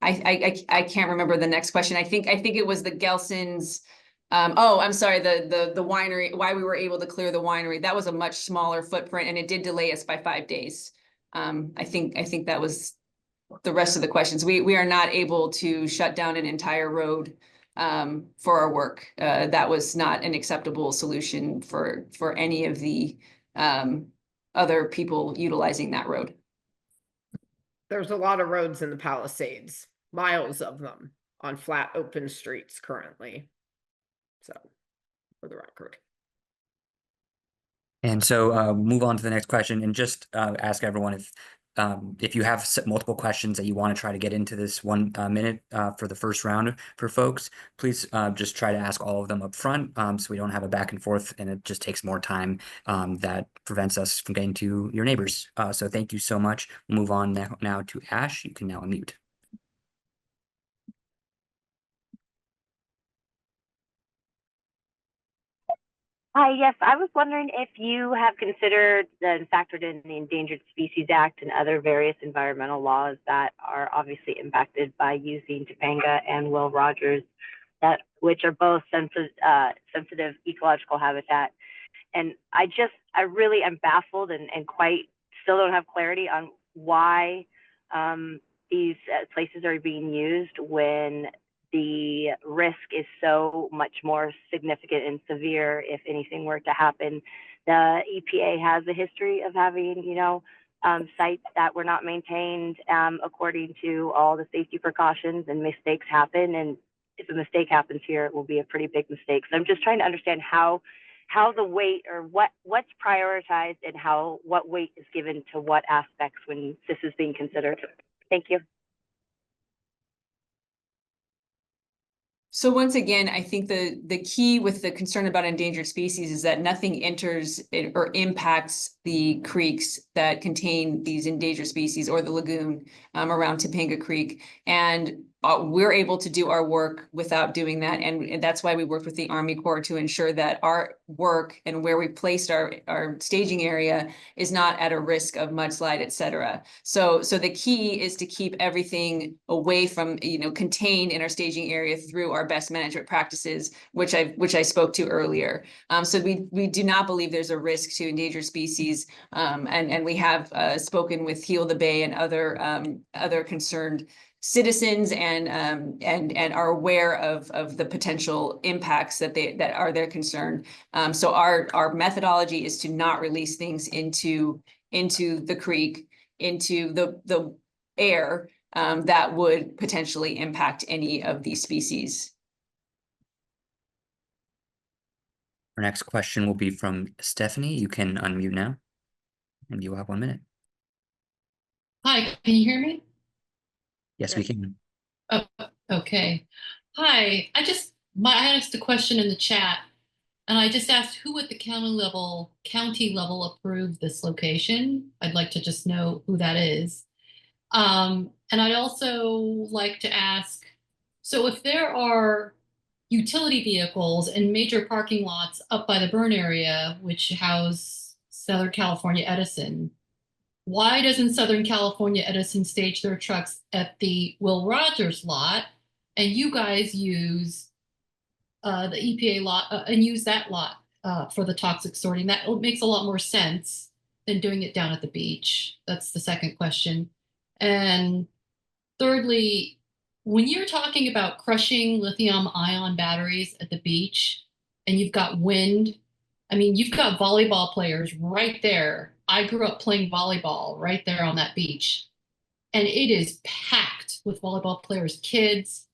can't remember the next question. I think it was the Gelson's. I'm sorry, the winery, why we were able to clear the winery. That was a much smaller footprint, and it did delay us by 5 days. I think that was the rest of the questions. We are not able to shut down an entire road for our work. That was not an acceptable solution for any of the other people utilizing that road. There's a lot of roads in the Palisades, miles of them on flat open streets currently. So, for the record. And so move on to the next question and just ask everyone if you have multiple questions that you want to try to get into this 1 minute for the first round for folks, please just try to ask all of them up front so we don't have a back and forth and it just takes more time that prevents us from getting to your neighbors. So thank you so much. We'll move on now to Ash. You can now unmute. Hi, yes, I was wondering if you have considered and factored in the Endangered Species Act and other various environmental laws that are obviously impacted by using Topanga and Will Rogers, which are both sensitive ecological habitat. And I really am baffled and quite still don't have clarity on why these places are being used when the risk is so much more significant and severe if anything were to happen. The EPA has a history of having, sites that were not maintained according to all the safety precautions, and mistakes happen. And if a mistake happens here, it will be a pretty big mistake. So I'm just trying to understand how the weight or what's prioritized and what weight is given to what aspects when this is being considered. Thank you. So once again, I think the key with the concern about endangered species is that nothing enters or impacts the creeks that contain these endangered species or the lagoon around Topanga Creek. And we're able to do our work without doing that. And that's why we worked with the Army Corps to ensure that our work and where we placed our staging area is not at a risk of mudslide, et cetera. So the key is to keep everything away from, contained in our staging area through our best management practices, which I spoke to earlier. So we do not believe there's a risk to endangered species. And we have spoken with Heal the Bay and other concerned citizens and are aware of the potential impacts that are their concern. So our methodology is to not release things into the creek, into the air that would potentially impact any of these species. Our next question will be from Stephanie. You can unmute now and you have 1 minute. Hi, can you hear me? Yes, we can. Oh, okay. Hi, I asked a question in the chat and I just asked who at the county level approved this location. I'd like to just know who that is. And I'd also like to ask, so if there are utility vehicles and major parking lots up by the burn area, which house Southern California Edison, why doesn't Southern California Edison stage their trucks at the Will Rogers lot and you guys use the EPA lot and use that lot for the toxic sorting? That makes a lot more sense than doing it down at the beach. That's the second question. And thirdly, when you're talking about crushing lithium-ion batteries at the beach and you've got wind, I mean, you've got volleyball players right there. I grew up playing volleyball right there on that beach. And it is packed with volleyball players, kids.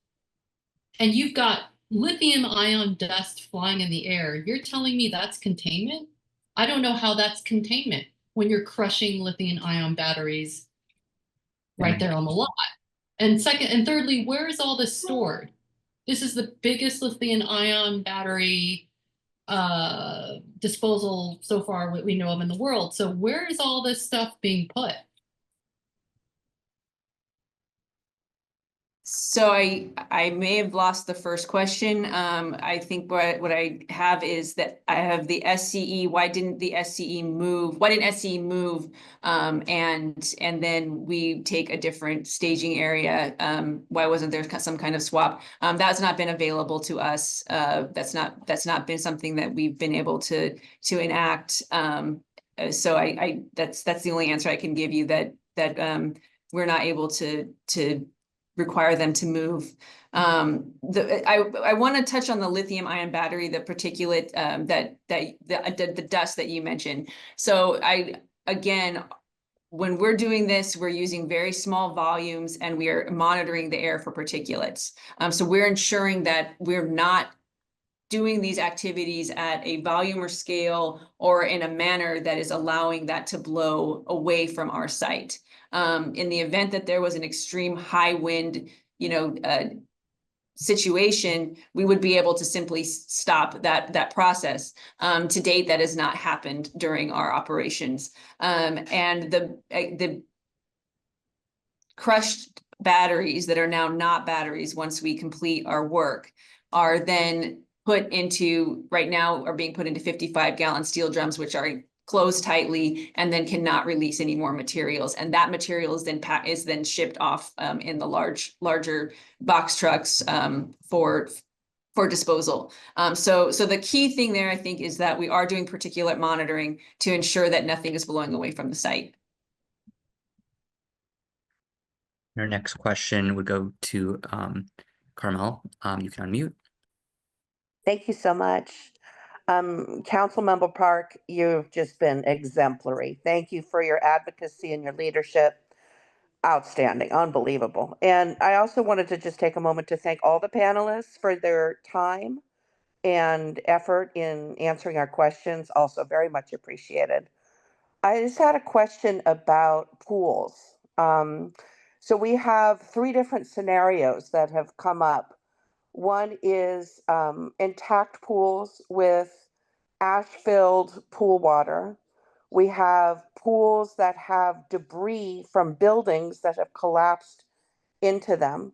And you've got lithium-ion dust flying in the air. You're telling me that's containment? I don't know how that's containment when you're crushing lithium-ion batteries right there on the lot. And thirdly, where is all this stored? This is the biggest lithium-ion battery disposal so far we know of in the world. So where is all this stuff being put? So I may have lost the first question. I think what I have is that I have the SCE. Why didn't the SCE move? Why didn't SCE move? And then we take a different staging area. Why wasn't there some kind of swap? That's not been available to us. That's not been something that we've been able to enact. so that's the only answer I can give you, that we're not able to require them to move. I want to touch on the lithium ion battery, the particulate, the dust that you mentioned. So again, when we're doing this, we're using very small volumes and we are monitoring the air for particulates. So we're ensuring that we're not doing these activities at a volume or scale or in a manner that is allowing that to blow away from our site. In the event that there was an extreme high wind, situation, we would be able to simply stop that process. To date, that has not happened during our operations. And the crushed batteries that are now not batteries, once we complete our work, are then right now are being put into 55-gallon steel drums, which are closed tightly and then cannot release any more materials. And that material is then shipped off in the larger box trucks for disposal. So the key thing there, I think, is that we are doing particulate monitoring to ensure that nothing is blowing away from the site. Our next question would go to Carmel. You can unmute. Thank you so much. Councilmember Park, you've just been exemplary. Thank you for your advocacy and your leadership. Outstanding, unbelievable. And I also wanted to just take a moment to thank all the panelists for their time and effort in answering our questions. Also very much appreciated. I just had a question about pools. So we have 3 different scenarios that have come up. One is intact pools with ash-filled pool water. We have pools that have debris from buildings that have collapsed into them.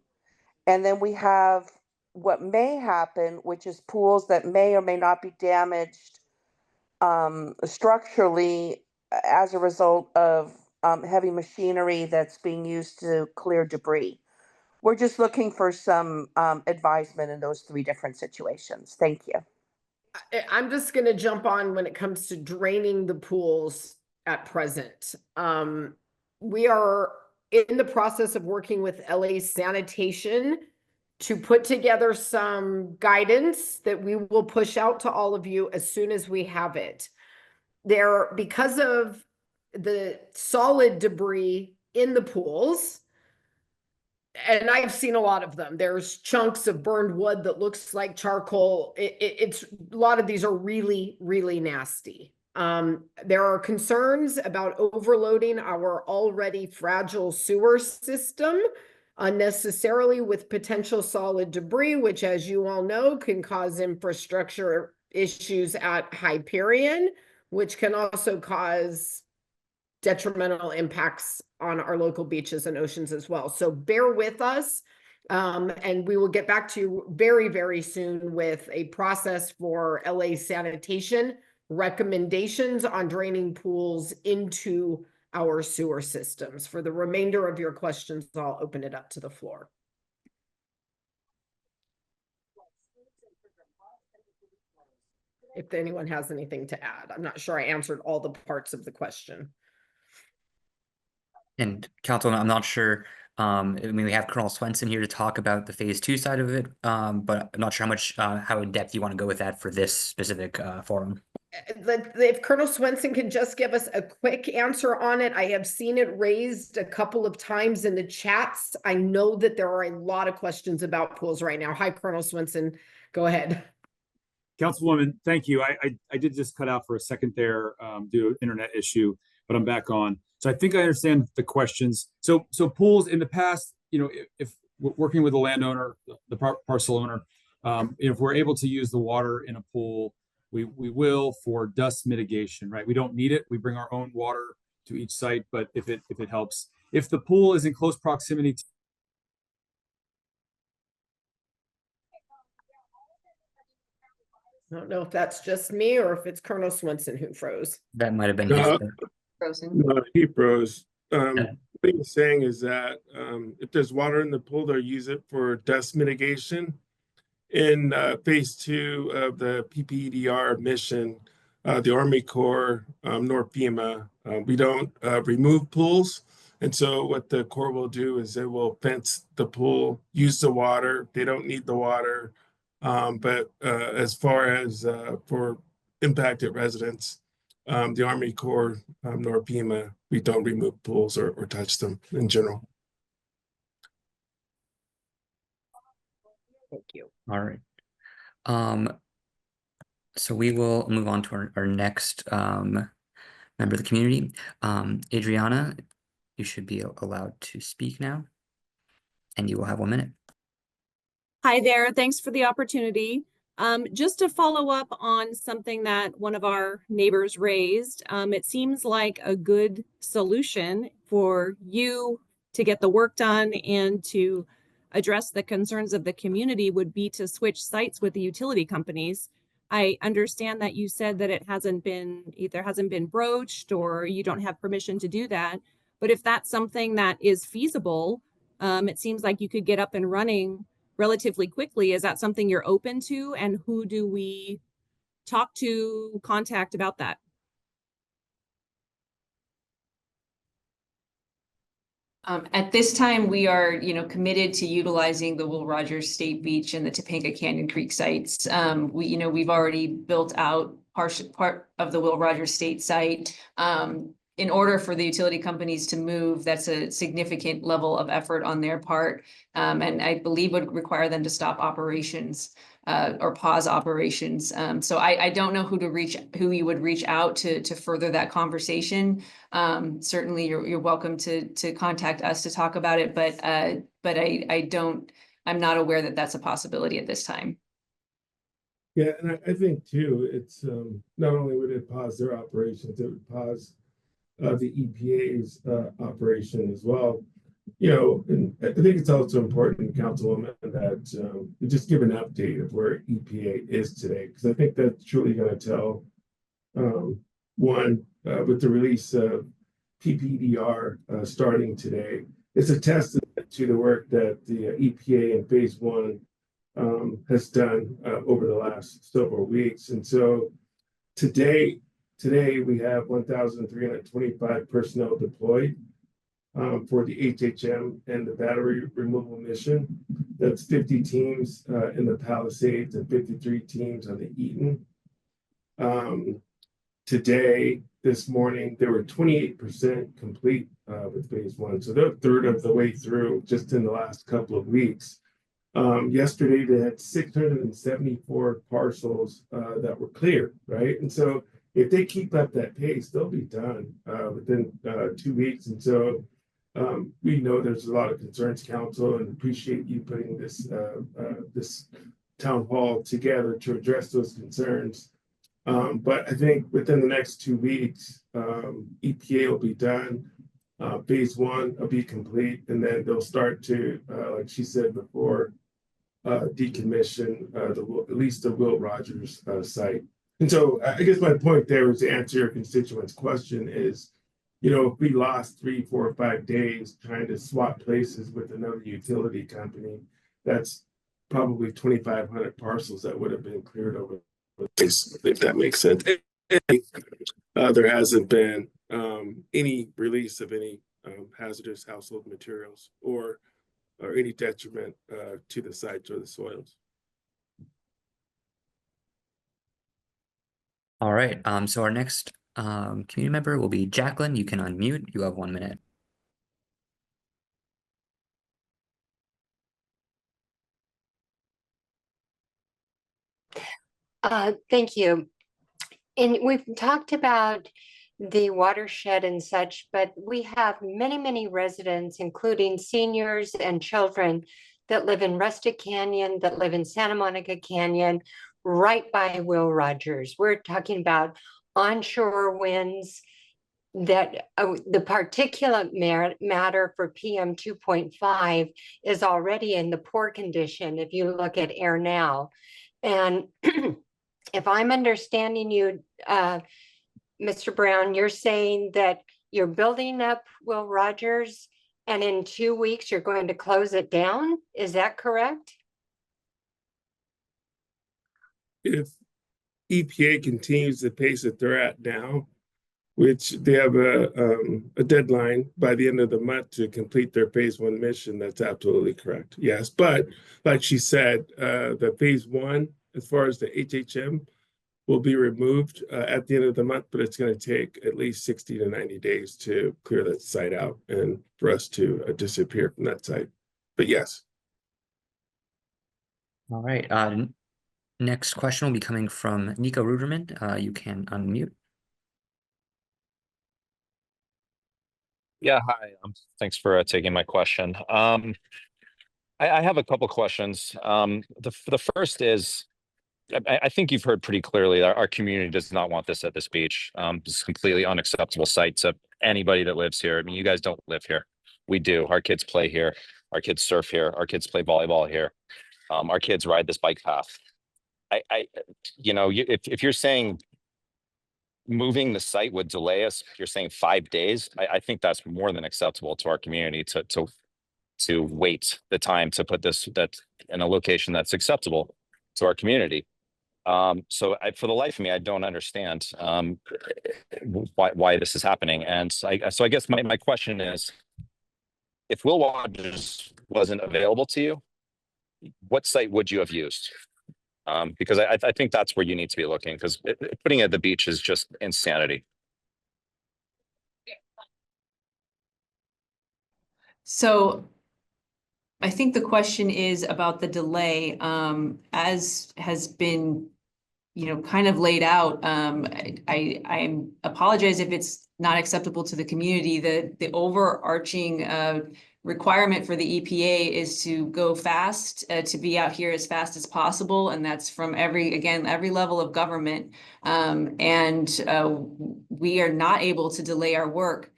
And then we have what may happen, which is pools that may or may not be damaged structurally as a result of heavy machinery that's being used to clear debris. We're just looking for some advisement in those 3 different situations. Thank you. I'm just going to jump on when it comes to draining the pools at present. We are in the process of working with LA Sanitation to put together some guidance that we will push out to all of you as soon as we have it. Because of the solid debris in the pools, and I've seen a lot of them. There's chunks of burned wood that looks like charcoal. It's a lot of these are really, really nasty. There are concerns about overloading our already fragile sewer system unnecessarily with potential solid debris, which, as you all know, can cause infrastructure issues at Hyperion, which can also cause detrimental impacts on our local beaches and oceans as well. So bear with us, and we will get back to you very, very soon with a process for LA Sanitation recommendations on draining pools into our sewer systems. For the remainder of your questions, I'll open it up to the floor. If anyone has anything to add, I'm not sure I answered all the parts of the question. And Councilman, I'm not sure. I mean, we have Colonel Swenson here to talk about the phase 2 side of it, but I'm not sure how in depth you want to go with that for this specific forum. If Colonel Swenson can just give us a quick answer on it. I have seen it raised a couple of times in the chats. I know that there are a lot of questions about pools right now. Hi, Colonel Swenson. Go ahead. Councilwoman, thank you. I did just cut out for a second there due to an internet issue, but I'm back on. So I think I understand the questions. So pools in the past, if working with the landowner, the parcel owner, if we're able to use the water in a pool, we will for dust mitigation, right? We don't need it. We bring our own water to each site, but if it helps. If the pool is in close proximity to I don't know if that's just me or if it's Colonel Swenson who froze. That might have been Frozen. No, he froze. What he's saying is that if there's water in the pool, they'll use it for dust mitigation. In phase 2 of the PPEDR mission, the Army Corps, nor FEMA. We don't remove pools. And so what the Corps will do is they will fence the pool, use the water. They don't need the water. But as far as for impacted residents, the Army Corps, nor FEMA, we don't remove pools or touch them in general. Thank you. All right. So we will move on to our next member of the community. Adriana, you should be allowed to speak now, and you will have 1 minute. Hi there, thanks for the opportunity. Just to follow up on something that one of our neighbors raised, it seems like a good solution for you to get the work done and to address the concerns of the community would be to switch sites with the utility companies. I understand that you said that it either hasn't been broached or you don't have permission to do that. But if that's something that is feasible, it seems like you could get up and running relatively quickly. Is that something you're open to? And who do we contact about that? At this time, we are, committed to utilizing the Will Rogers State Beach and the Topanga Canyon Creek sites. We've already built out part of the Will Rogers State site. In order for the utility companies to move, that's a significant level of effort on their part. And I believe would require them to stop operations or pause operations. So I don't know who you would reach out to further that conversation. Certainly you're welcome to contact us to talk about it, but I'm not aware that that's a possibility at this time. Yeah, and I think too, it's not only would it pause their operations, it would pause the EPA's operation as well. And I think it's also important, Councilwoman, that we just give an update of where EPA is today, because I think that's truly going to tell, with the release of PPDR starting today, it's a testament to the work that the EPA in phase 1 has done over the last several weeks. And so today we have 1,325 personnel deployed for the HHM and the battery removal mission. That's 50 teams in the Palisades and 53 teams on the Eaton. This morning, they were 28% complete with phase 1. So they're a third of the way through just in the last couple of weeks. Yesterday, they had 674 parcels that were cleared, right? And so if they keep up that pace, they'll be done within 2 weeks. And so we know there's a lot of concerns, Council, and appreciate you putting this town hall together to address those concerns. But I think within the next 2 weeks, EPA will be done. Phase 1 will be complete, and then they'll start to, like she said before, decommission at least the Will Rogers site. And so I guess my point there is to answer your constituent's question is, if we lost 3, 4, or 5 days trying to swap places with another utility company, that's probably 2,500 parcels that would have been cleared over the place, if that makes sense. There hasn't been any release of any hazardous household materials or any detriment to the sites or the soils. All right. So our next community member will be Jacqueline. You can unmute. You have 1 minute. Thank you. And we've talked about the watershed and such, but we have many, many residents, including seniors and children that live in Rustic Canyon, that live in Santa Monica Canyon, right by Will Rogers. We're talking about onshore winds that the particulate matter for PM 2.5 is already in the poor condition if you look at air now. And if I'm understanding you, Mr. Brown, you're saying that you're building up Will Rogers and in 2 weeks you're going to close it down. Is that correct? If EPA continues the pace that they're at now, which they have a deadline by the end of the month to complete their phase 1 mission. That's absolutely correct. Yes, but like she said, the phase 1, as far as the HHM, will be removed at the end of the month, but it's going to take at least 60 to 90 days to clear that site out and for us to disappear from that site. But yes. All right. Next question will be coming from Nico Ruderman. You can unmute. Yeah, hi. Thanks for taking my question. I have a couple questions. The first is, I think you've heard pretty clearly that our community does not want this at this beach. It's a completely unacceptable site to anybody that lives here. I mean, you guys don't live here. We do. Our kids play here. Our kids surf here. Our kids play volleyball here. Our kids ride this bike path. If you're saying moving the site would delay us, you're saying 5 days, I think that's more than acceptable to our community to wait the time to put this in a location that's acceptable to our community. So for the life of me, I don't understand why this is happening. And so I guess my question is, if Will Rogers wasn't available to you, what site would you have used? Because I think that's where you need to be looking, because putting it at the beach is just insanity. So I think the question is about the delay, as has been, kind of laid out. I apologize if it's not acceptable to the community. The overarching requirement for the EPA is to go fast, to be out here as fast as possible, and that's from every level of government. We are not able to delay our work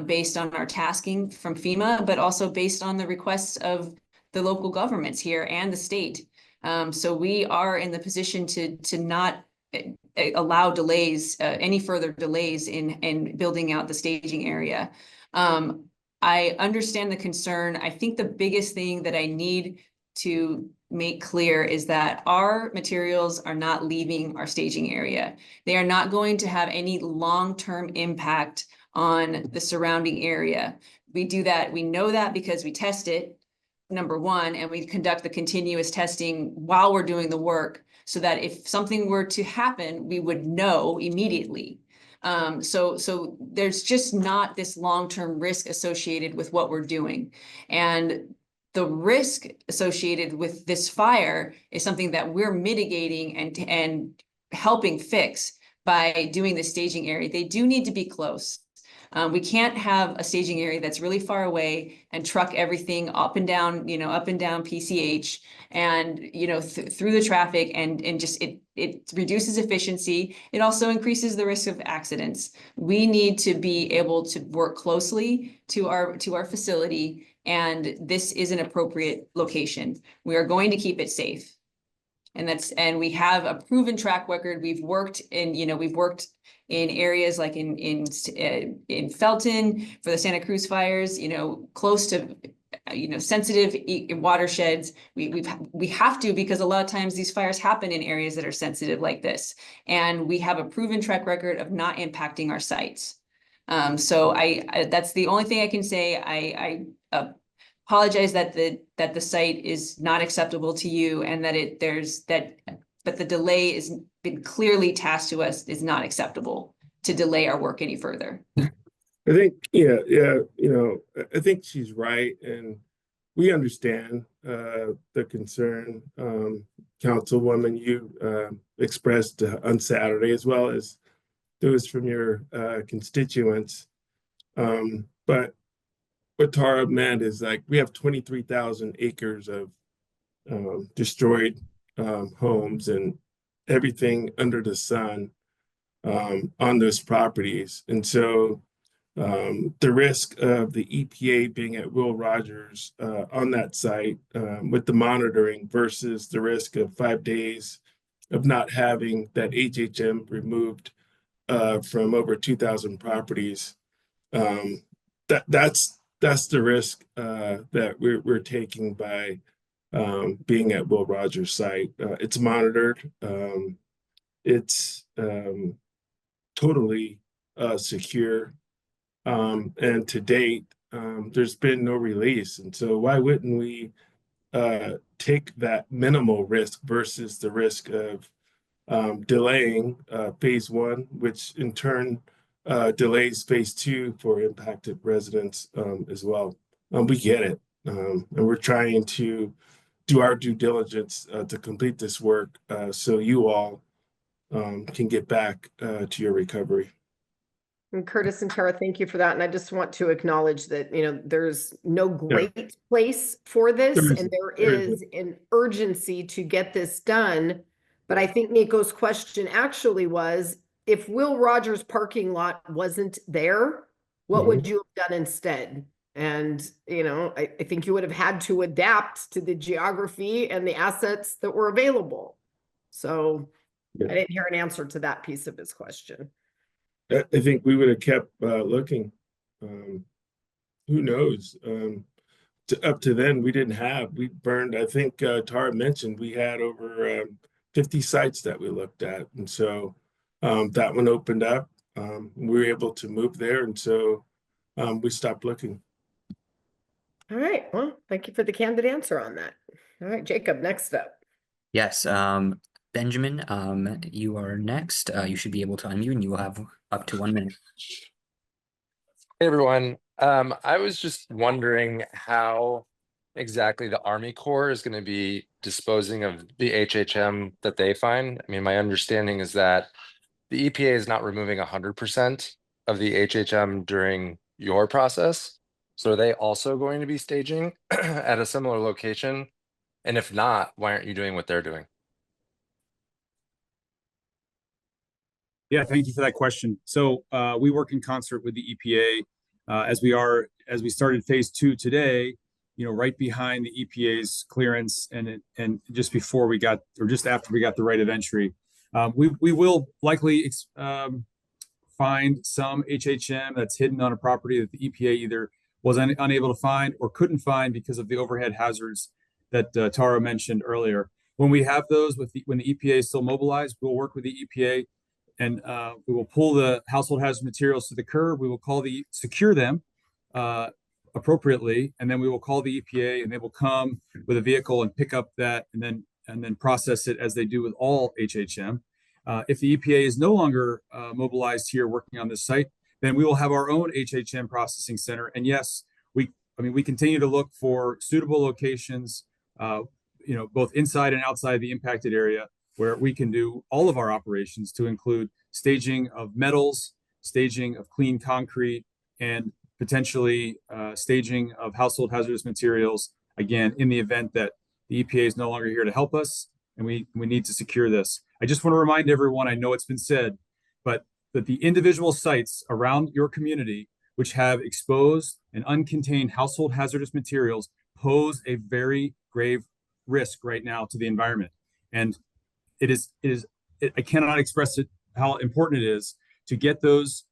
based on our tasking from FEMA, but also based on the requests of the local governments here and the state. So we are in the position to not allow delays, any further delays in building out the staging area. I understand the concern. I think the biggest thing that I need to make clear is that our materials are not leaving our staging area. They are not going to have any long-term impact on the surrounding area. We do that. We know that because we test it, number one, and we conduct the continuous testing while we're doing the work, so that if something were to happen, we would know immediately. So there's just not this long-term risk associated with what we're doing. And the risk associated with this fire is something that we're mitigating and helping fix by doing the staging area. They do need to be close. We can't have a staging area that's really far away and truck everything up and down PCH and, through the traffic, and just it reduces efficiency. It also increases the risk of accidents. We need to be able to work closely to our facility, and this is an appropriate location. We are going to keep it safe. And we have a proven track record. We've worked in areas like in Felton for the Santa Cruz fires, close to sensitive watersheds. We have to, because a lot of times these fires happen in areas that are sensitive like this, and we have a proven track record of not impacting our sites. So that's the only thing I can say. I apologize that the site is not acceptable to you, and but the delay has been clearly tasked to us is not acceptable to delay our work any further. I think, I think she's right, and we understand the concern, Councilwoman, you expressed on Saturday, as well as those from your constituents. But what Tara meant is, like, we have 23,000 acres of destroyed homes and everything under the sun on those properties. And so the risk of the EPA being at Will Rogers on that site with the monitoring versus the risk of 5 days of not having that HHM removed from over 2,000 properties, that's the risk that we're taking by being at Will Rogers site. It's monitored. it's totally secure. And to date, there's been no release. And so why wouldn't we take that minimal risk versus the risk of delaying phase one, which in turn delays phase two for impacted residents as well. We get it. And we're trying to do our due diligence to complete this work so you all can get back to your recovery. And Curtis and Tara, thank you for that. And I just want to acknowledge that, there's no great place for this, and there is an urgency to get this done. But I think Nico's question actually was, if Will Rogers parking lot wasn't there, what would you have done instead? And, I think you would have had to adapt to the geography and the assets that were available. So I didn't hear an answer to that piece of his question. I think we would have kept looking. Who knows? Up to then, we burned, I think Tara mentioned, we had over 50 sites that we looked at. And so that one opened up. We were able to move there. And so we stopped looking. All right. Well, thank you for the candid answer on that. All right, Jacob, next up. Yes, Benjamin, you are next. You should be able to unmute and you will have up to 1 minute. Hey everyone. I was just wondering how exactly the Army Corps is going to be disposing of the HHM that they find. I mean, my understanding is that the EPA is not removing 100% of the HHM during your process. So are they also going to be staging at a similar location? And if not, why aren't you doing what they're doing? Yeah, thank you for that question. So we work in concert with the EPA as we started phase two today, right behind the EPA's clearance and just before we got, or just after we got the right of entry. We will likely find some HHM that's hidden on a property that the EPA either was unable to find or couldn't find because of the overhead hazards that Tara mentioned earlier. When we have those, when the EPA is still mobilized, we'll work with the EPA and we will pull the household hazard materials to the curb. We will secure them appropriately, and then we will call the EPA, and they will come with a vehicle and pick up that, and then process it as they do with all HHM. If the EPA is no longer mobilized here working on this site, then we will have our own HHM processing center. And yes, we continue to look for suitable locations, both inside and outside the impacted area, where we can do all of our operations to include staging of metals, staging of clean concrete, and potentially staging of household hazardous materials, again, in the event that the EPA is no longer here to help us and we need to secure this. I just want to remind everyone, I know it's been said, but that the individual sites around your community which have exposed and uncontained household hazardous materials pose a very grave risk right now to the environment. And I cannot express it how important it is to get those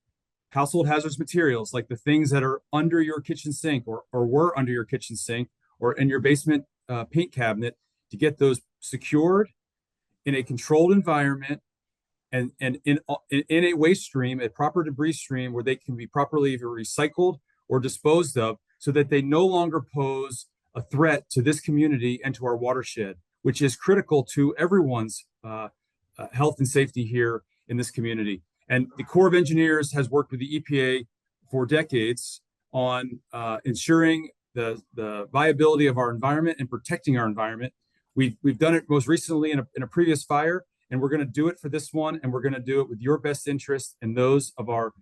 household hazardous materials, like the things that are under your kitchen sink or were under your kitchen sink or in your basement paint cabinet, to get those secured in a controlled environment and in a waste stream, a proper debris stream where they can be properly either recycled or disposed of, so that they no longer pose a threat to this community and to our watershed, which is critical to everyone's health and safety here in this community. And the Corps of Engineers has worked with the EPA for decades on ensuring the viability of our environment and protecting our environment. We've done it most recently in a previous fire, and we're going to do it for this one, and we're going to do it with your best interest and those of our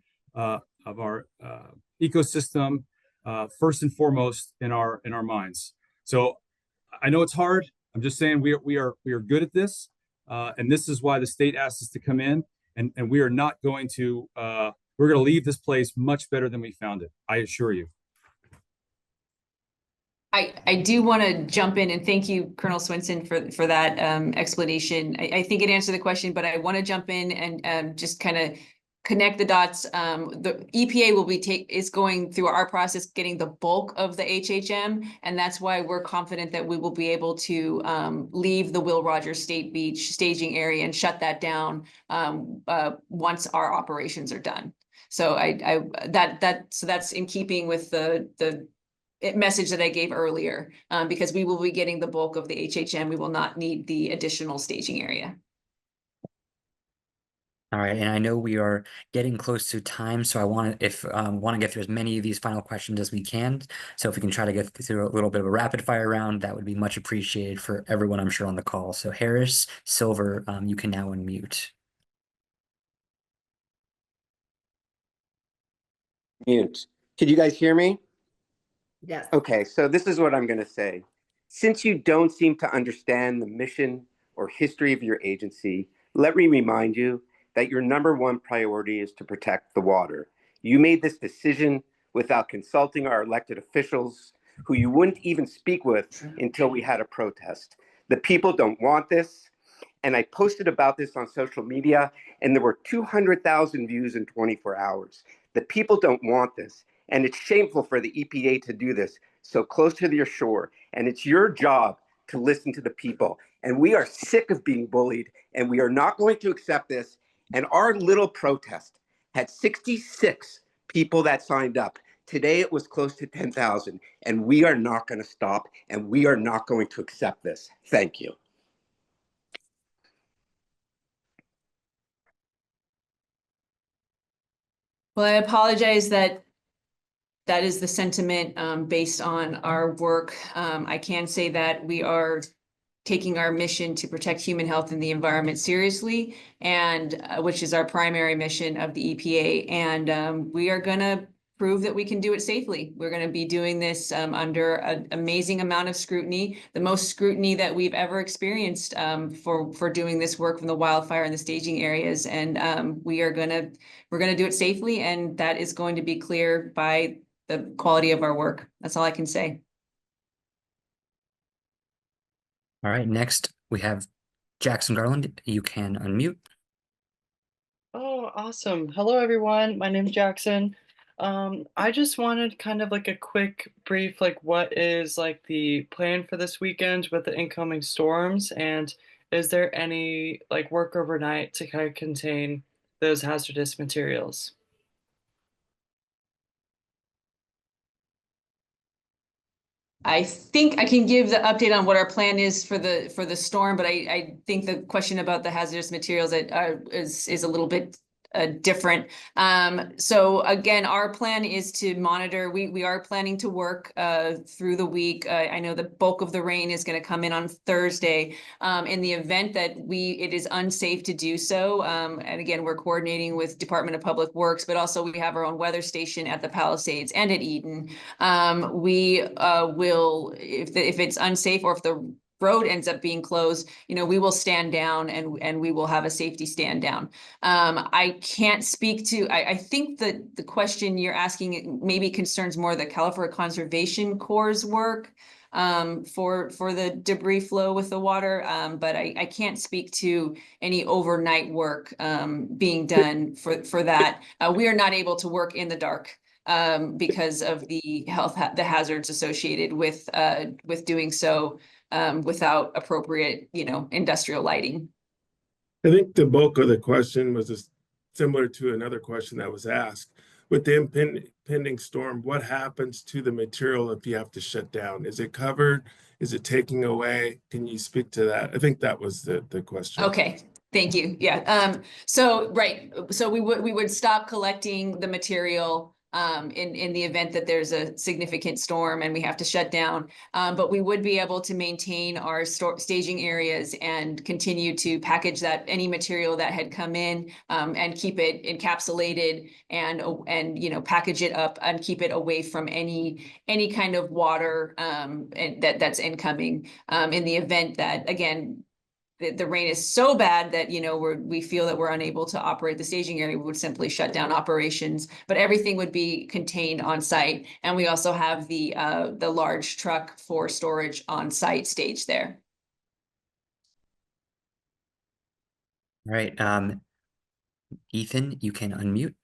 ecosystem first and foremost in our minds. So I know it's hard. I'm just saying we are good at this, and this is why the state asked us to come in, and we are not going to we're going to leave this place much better than we found it. I assure you. I do want to jump in and thank you, Colonel Swenson, for that explanation. I think it answered the question, but I want to jump in and just kind of connect the dots. The EPA will be is going through our process, getting the bulk of the HHM, and that's why we're confident that we will be able to leave the Will Rogers State Beach staging area and shut that down once our operations are done. So so that's in keeping with the message that I gave earlier, because we will be getting the bulk of the HHM. We will not need the additional staging area. All right, and I know we are getting close to time, so I want to get through as many of these final questions as we can. So if we can try to get through a little bit of a rapid fire round, that would be much appreciated for everyone, I'm sure, on the call. So Harris Silver, you can now unmute. Mute. Can you guys hear me? Yes. Okay, so this is what I'm going to say. Since you don't seem to understand the mission or history of your agency, let me remind you that your #1 priority is to protect the water. You made this decision without consulting our elected officials, who you wouldn't even speak with until we had a protest. The people don't want this. And I posted about this on social media, and there were 200,000 views in 24 hours. The people don't want this. And it's shameful for the EPA to do this so close to your shore. And it's your job to listen to the people. And we are sick of being bullied, and we are not going to accept this. And our little protest had 66 people that signed up. Today it was close to 10,000. And we are not going to stop, and we are not going to accept this. Thank you. Well, I apologize that is the sentiment based on our work. I can say that we are taking our mission to protect human health and the environment seriously, and which is our primary mission of the EPA. And we are going to prove that we can do it safely. We're going to be doing this under an amazing amount of scrutiny, the most scrutiny that we've ever experienced for doing this work from the wildfire and the staging areas. And we're going to do it safely, and that is going to be clear by the quality of our work. That's all I can say. All right, next we have Jackson Garland. You can unmute. Oh, awesome. Hello, everyone. My name is Jackson. I just wanted kind of like a quick brief, like what is like the plan for this weekend with the incoming storms, and is there any like work overnight to kind of contain those hazardous materials? I think I can give the update on what our plan is for the storm, but I think the question about the hazardous materials is a little bit different. So again, our plan is to monitor. We are planning to work through the week. I know the bulk of the rain is going to come in on Thursday. In the event that it is unsafe to do so, and again, we're coordinating with Department of Public Works, but also we have our own weather station at the Palisades and at Eden. We will, if it's unsafe or if the road ends up being closed, we will stand down and we will have a safety stand down. I can't speak to, I think that the question you're asking maybe concerns more the California Conservation Corps' work for the debris flow with the water, but I can't speak to any overnight work being done for that. We are not able to work in the dark because of the the hazards associated with doing so without appropriate, industrial lighting. I think the bulk of the question was similar to another question that was asked. With the impending storm, what happens to the material if you have to shut down? Is it covered? Is it taking away? Can you speak to that? I think that was the question. Okay. Thank you. Yeah. So we would stop collecting the material in the event that there's a significant storm and we have to shut down. But we would be able to maintain our staging areas and continue to package any material that had come in and keep it encapsulated and package it up and keep it away from any kind of water that's incoming in the event that, again, the rain is so bad that we feel that we're unable to operate the staging area. We would simply shut down operations, but everything would be contained on site. And we also have the large truck for storage on site staged there. All right. Ethan, you can unmute.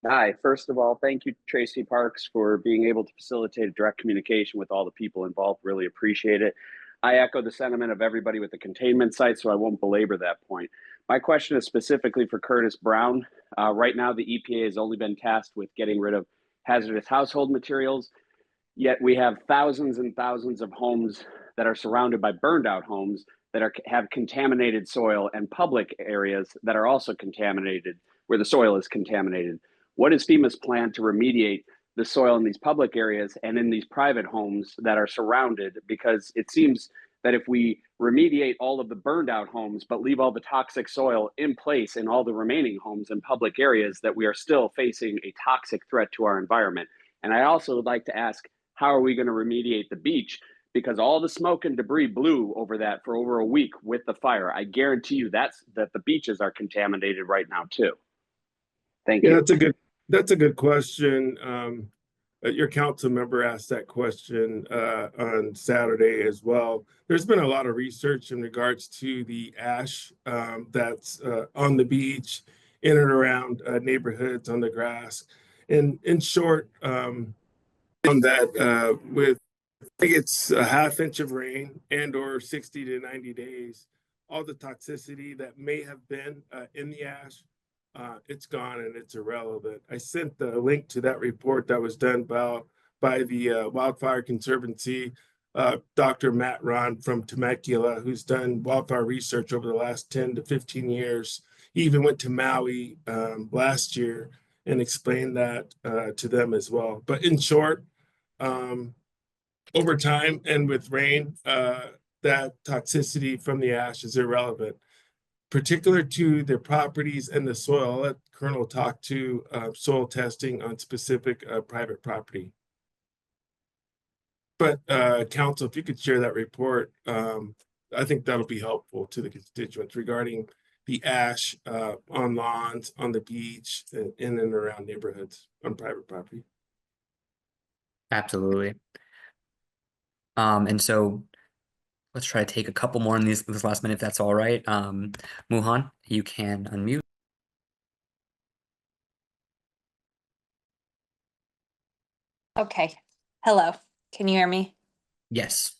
Hi, first of all, thank you, Tracy Parks, for being able to facilitate direct communication with all the people involved. Really appreciate it. I echo the sentiment of everybody with the containment site, so I won't belabor that point. My question is specifically for Curtis Brown. Right now, the EPA has only been tasked with getting rid of hazardous household materials, yet we have thousands and thousands of homes that are surrounded by burned out homes that have contaminated soil, and public areas that are also contaminated, where the soil is contaminated. What is FEMA's plan to remediate the soil in these public areas and in these private homes that are surrounded? Because it seems that if we remediate all of the burned out homes, but leave all the toxic soil in place in all the remaining homes in public areas, that we are still facing a toxic threat to our environment. And I also would like to ask, how are we going to remediate the beach? Because all the smoke and debris blew over that for over a week with the fire. I guarantee you that the beaches are contaminated right now too. Thank you. That's a good question. Your council member asked that question on Saturday as well. There's been a lot of research in regards to the ash that's on the beach, in and around neighborhoods, on the grass. And in short, on that, with I think it's a half inch of rain and or 60 to 90 days, all the toxicity that may have been in the ash, it's gone and it's irrelevant. I sent the link to that report that was done by the Wildfire Conservancy, Dr. Matt Ron from Temecula, who's done wildfire research over the last 10 to 15 years. He even went to Maui last year and explained that to them as well. But in short, over time and with rain, that toxicity from the ash is irrelevant, particular to the properties and the soil. I'll let Colonel talk to soil testing on specific private property. But Council, if you could share that report, I think that'll be helpful to the constituents regarding the ash on lawns, on the beach, and in and around neighborhoods on private property. Absolutely. And so let's try to take a couple more in this last minute, if that's all right. Muhan, you can unmute. Okay. Hello. Can you hear me? Yes.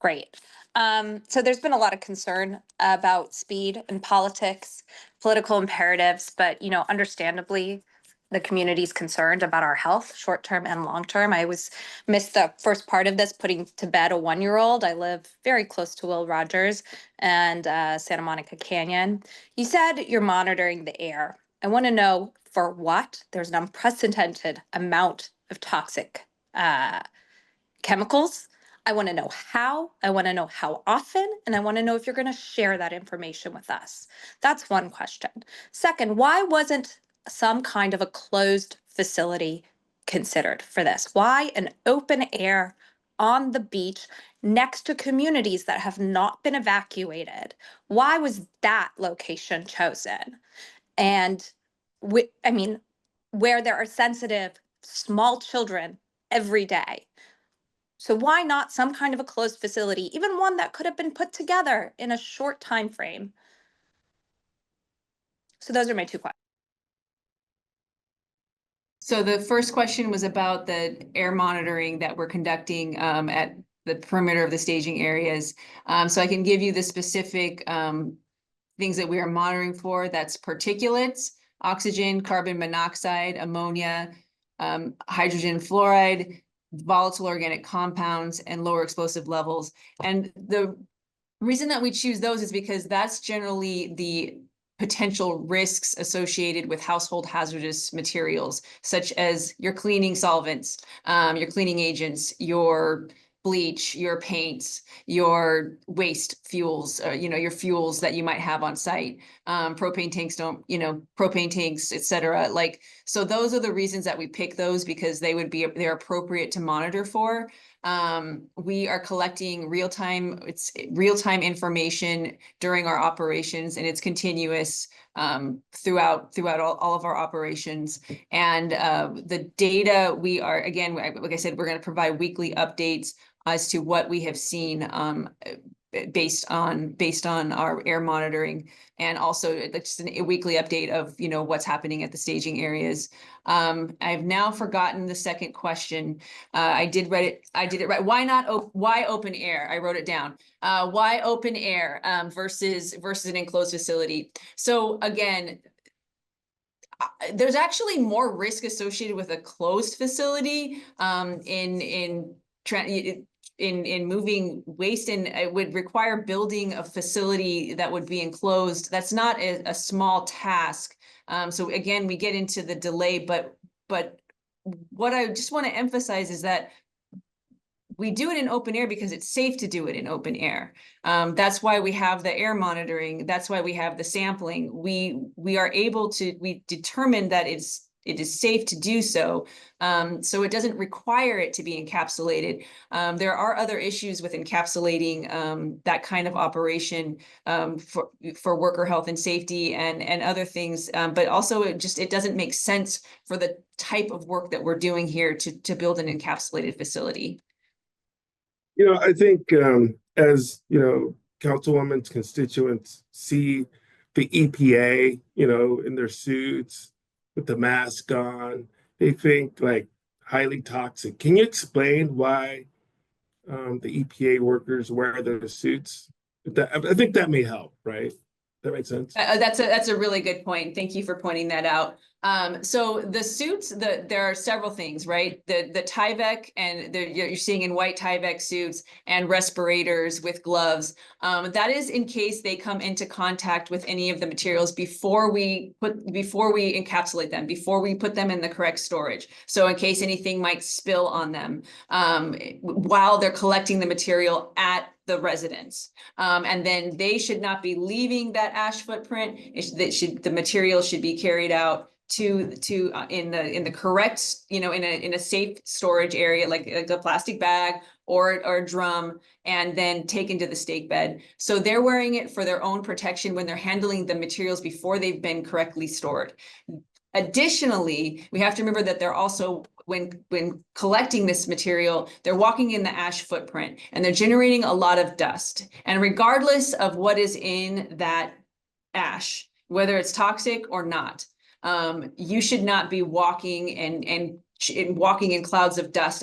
Great. So there's been a lot of concern about speed and politics, political imperatives, but understandably, the community's concerned about our health, short-term and long-term. I missed the first part of this, putting to bed a 1-year-old. I live very close to Will Rogers and Santa Monica Canyon. You said you're monitoring the air. I want to know for what? There's an unprecedented amount of toxic chemicals. I want to know how, I want to know how often, and I want to know if you're going to share that information with us. That's one question. Second, why wasn't some kind of a closed facility considered for this? Why an open air on the beach next to communities that have not been evacuated? Why was that location chosen? And where there are sensitive small children every day. So why not some kind of a closed facility, even one that could have been put together in a short time frame? So those are my two questions. So the first question was about the air monitoring that we're conducting at the perimeter of the staging areas. So I can give you the specific things that we are monitoring for. That's particulates, oxygen, carbon monoxide, ammonia, hydrogen fluoride, volatile organic compounds, and lower explosive levels. And the reason that we choose those is because that's generally the potential risks associated with household hazardous materials, such as your cleaning solvents, your cleaning agents, your bleach, your paints, your waste fuels, your fuels that you might have on site. Propane tanks, et cetera. So those are the reasons that we pick those, because they're appropriate to monitor for. We are collecting real-time information during our operations, and it's continuous throughout all of our operations. And the data we are, again, like I said, we're going to provide weekly updates as to what we have seen based on our air monitoring, and also just a weekly update of, you know, what's happening at the staging areas. I've now forgotten the second question. I did it right. Why open air? I wrote it down. Why open air versus an enclosed facility? So again, there's actually more risk associated with a closed facility in moving waste, and it would require building a facility that would be enclosed. That's not a small task. So again, we get into the delay, but what I just want to emphasize is that we do it in open air because it's safe to do it in open air. That's why we have the air monitoring. That's why we have the sampling. We are able to, we determine that it is safe to do so. So it doesn't require it to be encapsulated. There are other issues with encapsulating that kind of operation for worker health and safety and other things. But also it doesn't make sense for the type of work that we're doing here to build an encapsulated facility. You know, I think as, you know, Councilwoman's constituents see the EPA, you know, in their suits with the mask on, they think like highly toxic. Can you explain why the EPA workers wear their suits? I think that may help, right? That makes sense. That's a really good point. Thank you for pointing that out. So the suits, there are several things, right? The Tyvek, and you're seeing in white Tyvek suits and respirators with gloves. That is in case they come into contact with any of the materials before we encapsulate them, before we put them in the correct storage. So in case anything might spill on them while they're collecting the material at the residence. And then they should not be leaving that ash footprint. The material should be carried out in the correct, you know, in a safe storage area, like a plastic bag or a drum, and then taken to the stake bed. So they're wearing it for their own protection when they're handling the materials before they've been correctly stored. Additionally, we have to remember that they're also, when collecting this material, they're walking in the ash footprint and they're generating a lot of dust. And regardless of what is in that ash, whether it's toxic or not, you should not be walking and walking in clouds of dust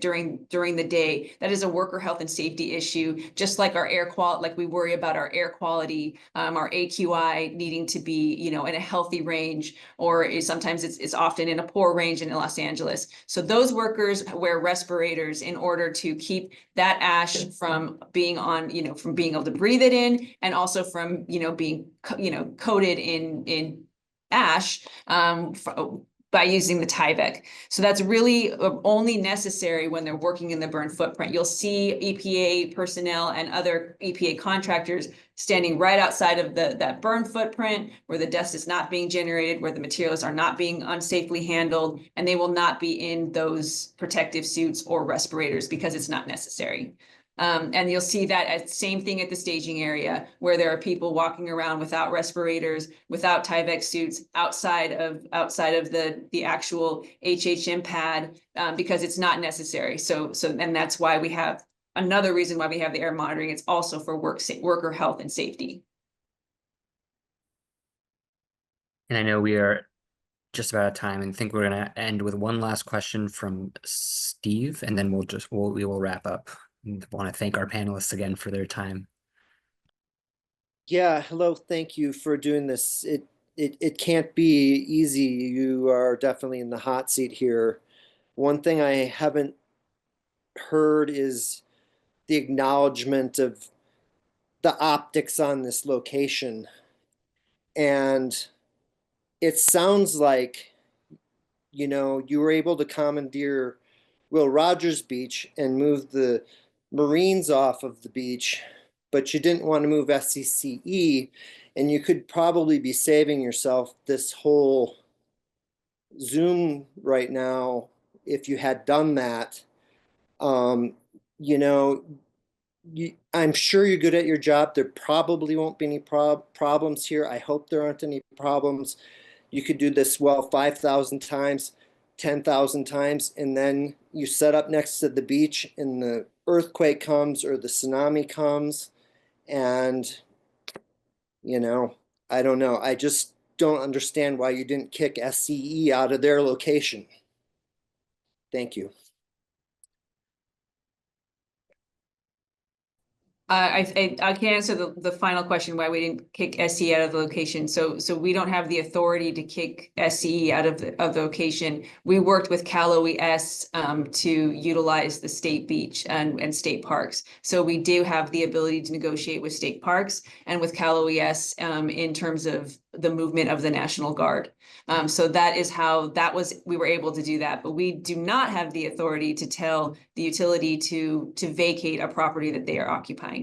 during the day. That is a worker health and safety issue, just like our air quality, like we worry about our air quality, our AQI needing to be, you know, in a healthy range, or sometimes it's often in a poor range in Los Angeles. So those workers wear respirators in order to keep that ash from being on, you know, from being able to breathe it in, and also from, you know, being, you know, coated in ash by using the Tyvek. So that's really only necessary when they're working in the burn footprint. You'll see EPA personnel and other EPA contractors standing right outside of that burn footprint where the dust is not being generated, where the materials are not being unsafely handled, and they will not be in those protective suits or respirators because it's not necessary. And you'll see that same thing at the staging area, where there are people walking around without respirators, without Tyvek suits, outside of the actual HHM pad, because it's not necessary. And that's why we have another reason why we have the air monitoring. It's also for worker health and safety. And I know we are just about out of time, and I think we're going to end with one last question from Steve, and then we will wrap up. And want to thank our panelists again for their time. Yeah, hello, thank you for doing this. It can't be easy. You are definitely in the hot seat here. One thing I haven't heard is the acknowledgement of the optics on this location. And it sounds like, you know, you were able to commandeer Will Rogers Beach and move the Marines off of the beach, but you didn't want to move SCCE, and you could probably be saving yourself this whole Zoom right now if you had done that. You know, I'm sure you're good at your job. There probably won't be any problems here. I hope there aren't any problems. You could do this well 5,000 times, 10,000 times, and then you set up next to the beach and the earthquake comes or the tsunami comes And, you know, I don't know. I just don't understand why you didn't kick SCE out of their location. Thank you. I can answer the final question why we didn't kick SCE out of the location. So we don't have the authority to kick SCE out of the location. We worked with Cal OES to utilize the state beach and state parks. So we do have the ability to negotiate with state parks and with Cal OES in terms of the movement of the National Guard. So that is how we were able to do that, but we do not have the authority to tell the utility to vacate a property that they are occupying.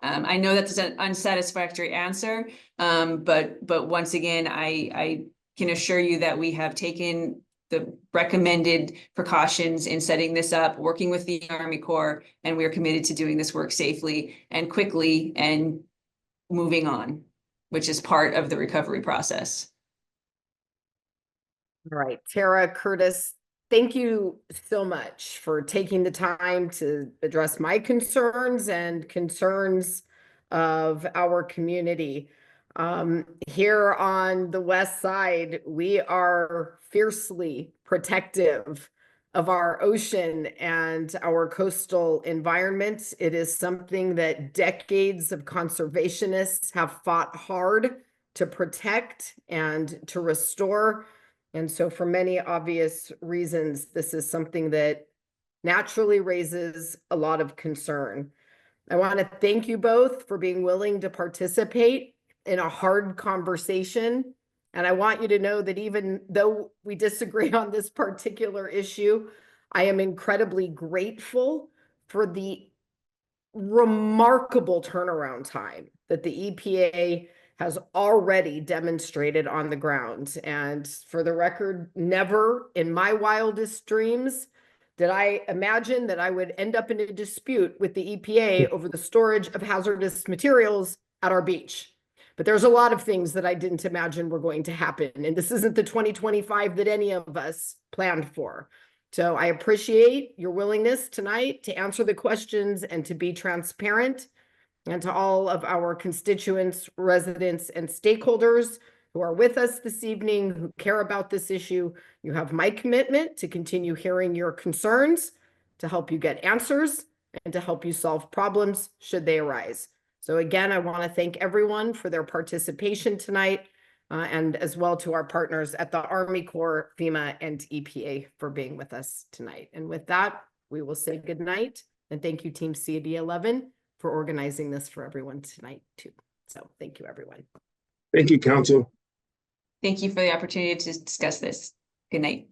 I know that's an unsatisfactory answer, but once again, I can assure you that we have taken the recommended precautions in setting this up, working with the Army Corps, and we are committed to doing this work safely and quickly and moving on, which is part of the recovery process. All right, Tara, Curtis, thank you so much for taking the time to address my concerns and concerns of our community. Here on the west side, we are fiercely protective of our ocean and our coastal environment. It is something that decades of conservationists have fought hard to protect and to restore. And so for many obvious reasons, this is something that naturally raises a lot of concern. I want to thank you both for being willing to participate in a hard conversation. And I want you to know that even though we disagree on this particular issue, I am incredibly grateful for the remarkable turnaround time that the EPA has already demonstrated on the ground. And for the record, never in my wildest dreams did I imagine that I would end up in a dispute with the EPA over the storage of hazardous materials at our beach. But there's a lot of things that I didn't imagine were going to happen. And this isn't the 2025 that any of us planned for. So I appreciate your willingness tonight to answer the questions and to be transparent. And to all of our constituents, residents, and stakeholders who are with us this evening, who care about this issue, you have my commitment to continue hearing your concerns, to help you get answers, and to help you solve problems should they arise. So again, I want to thank everyone for their participation tonight, and as well to our partners at the Army Corps, FEMA, and EPA for being with us tonight. And with that, we will say good night, and thank you, Team CD11, for organizing this for everyone tonight too. So thank you, everyone. Thank you, Council. Thank you for the opportunity to discuss this. Good night.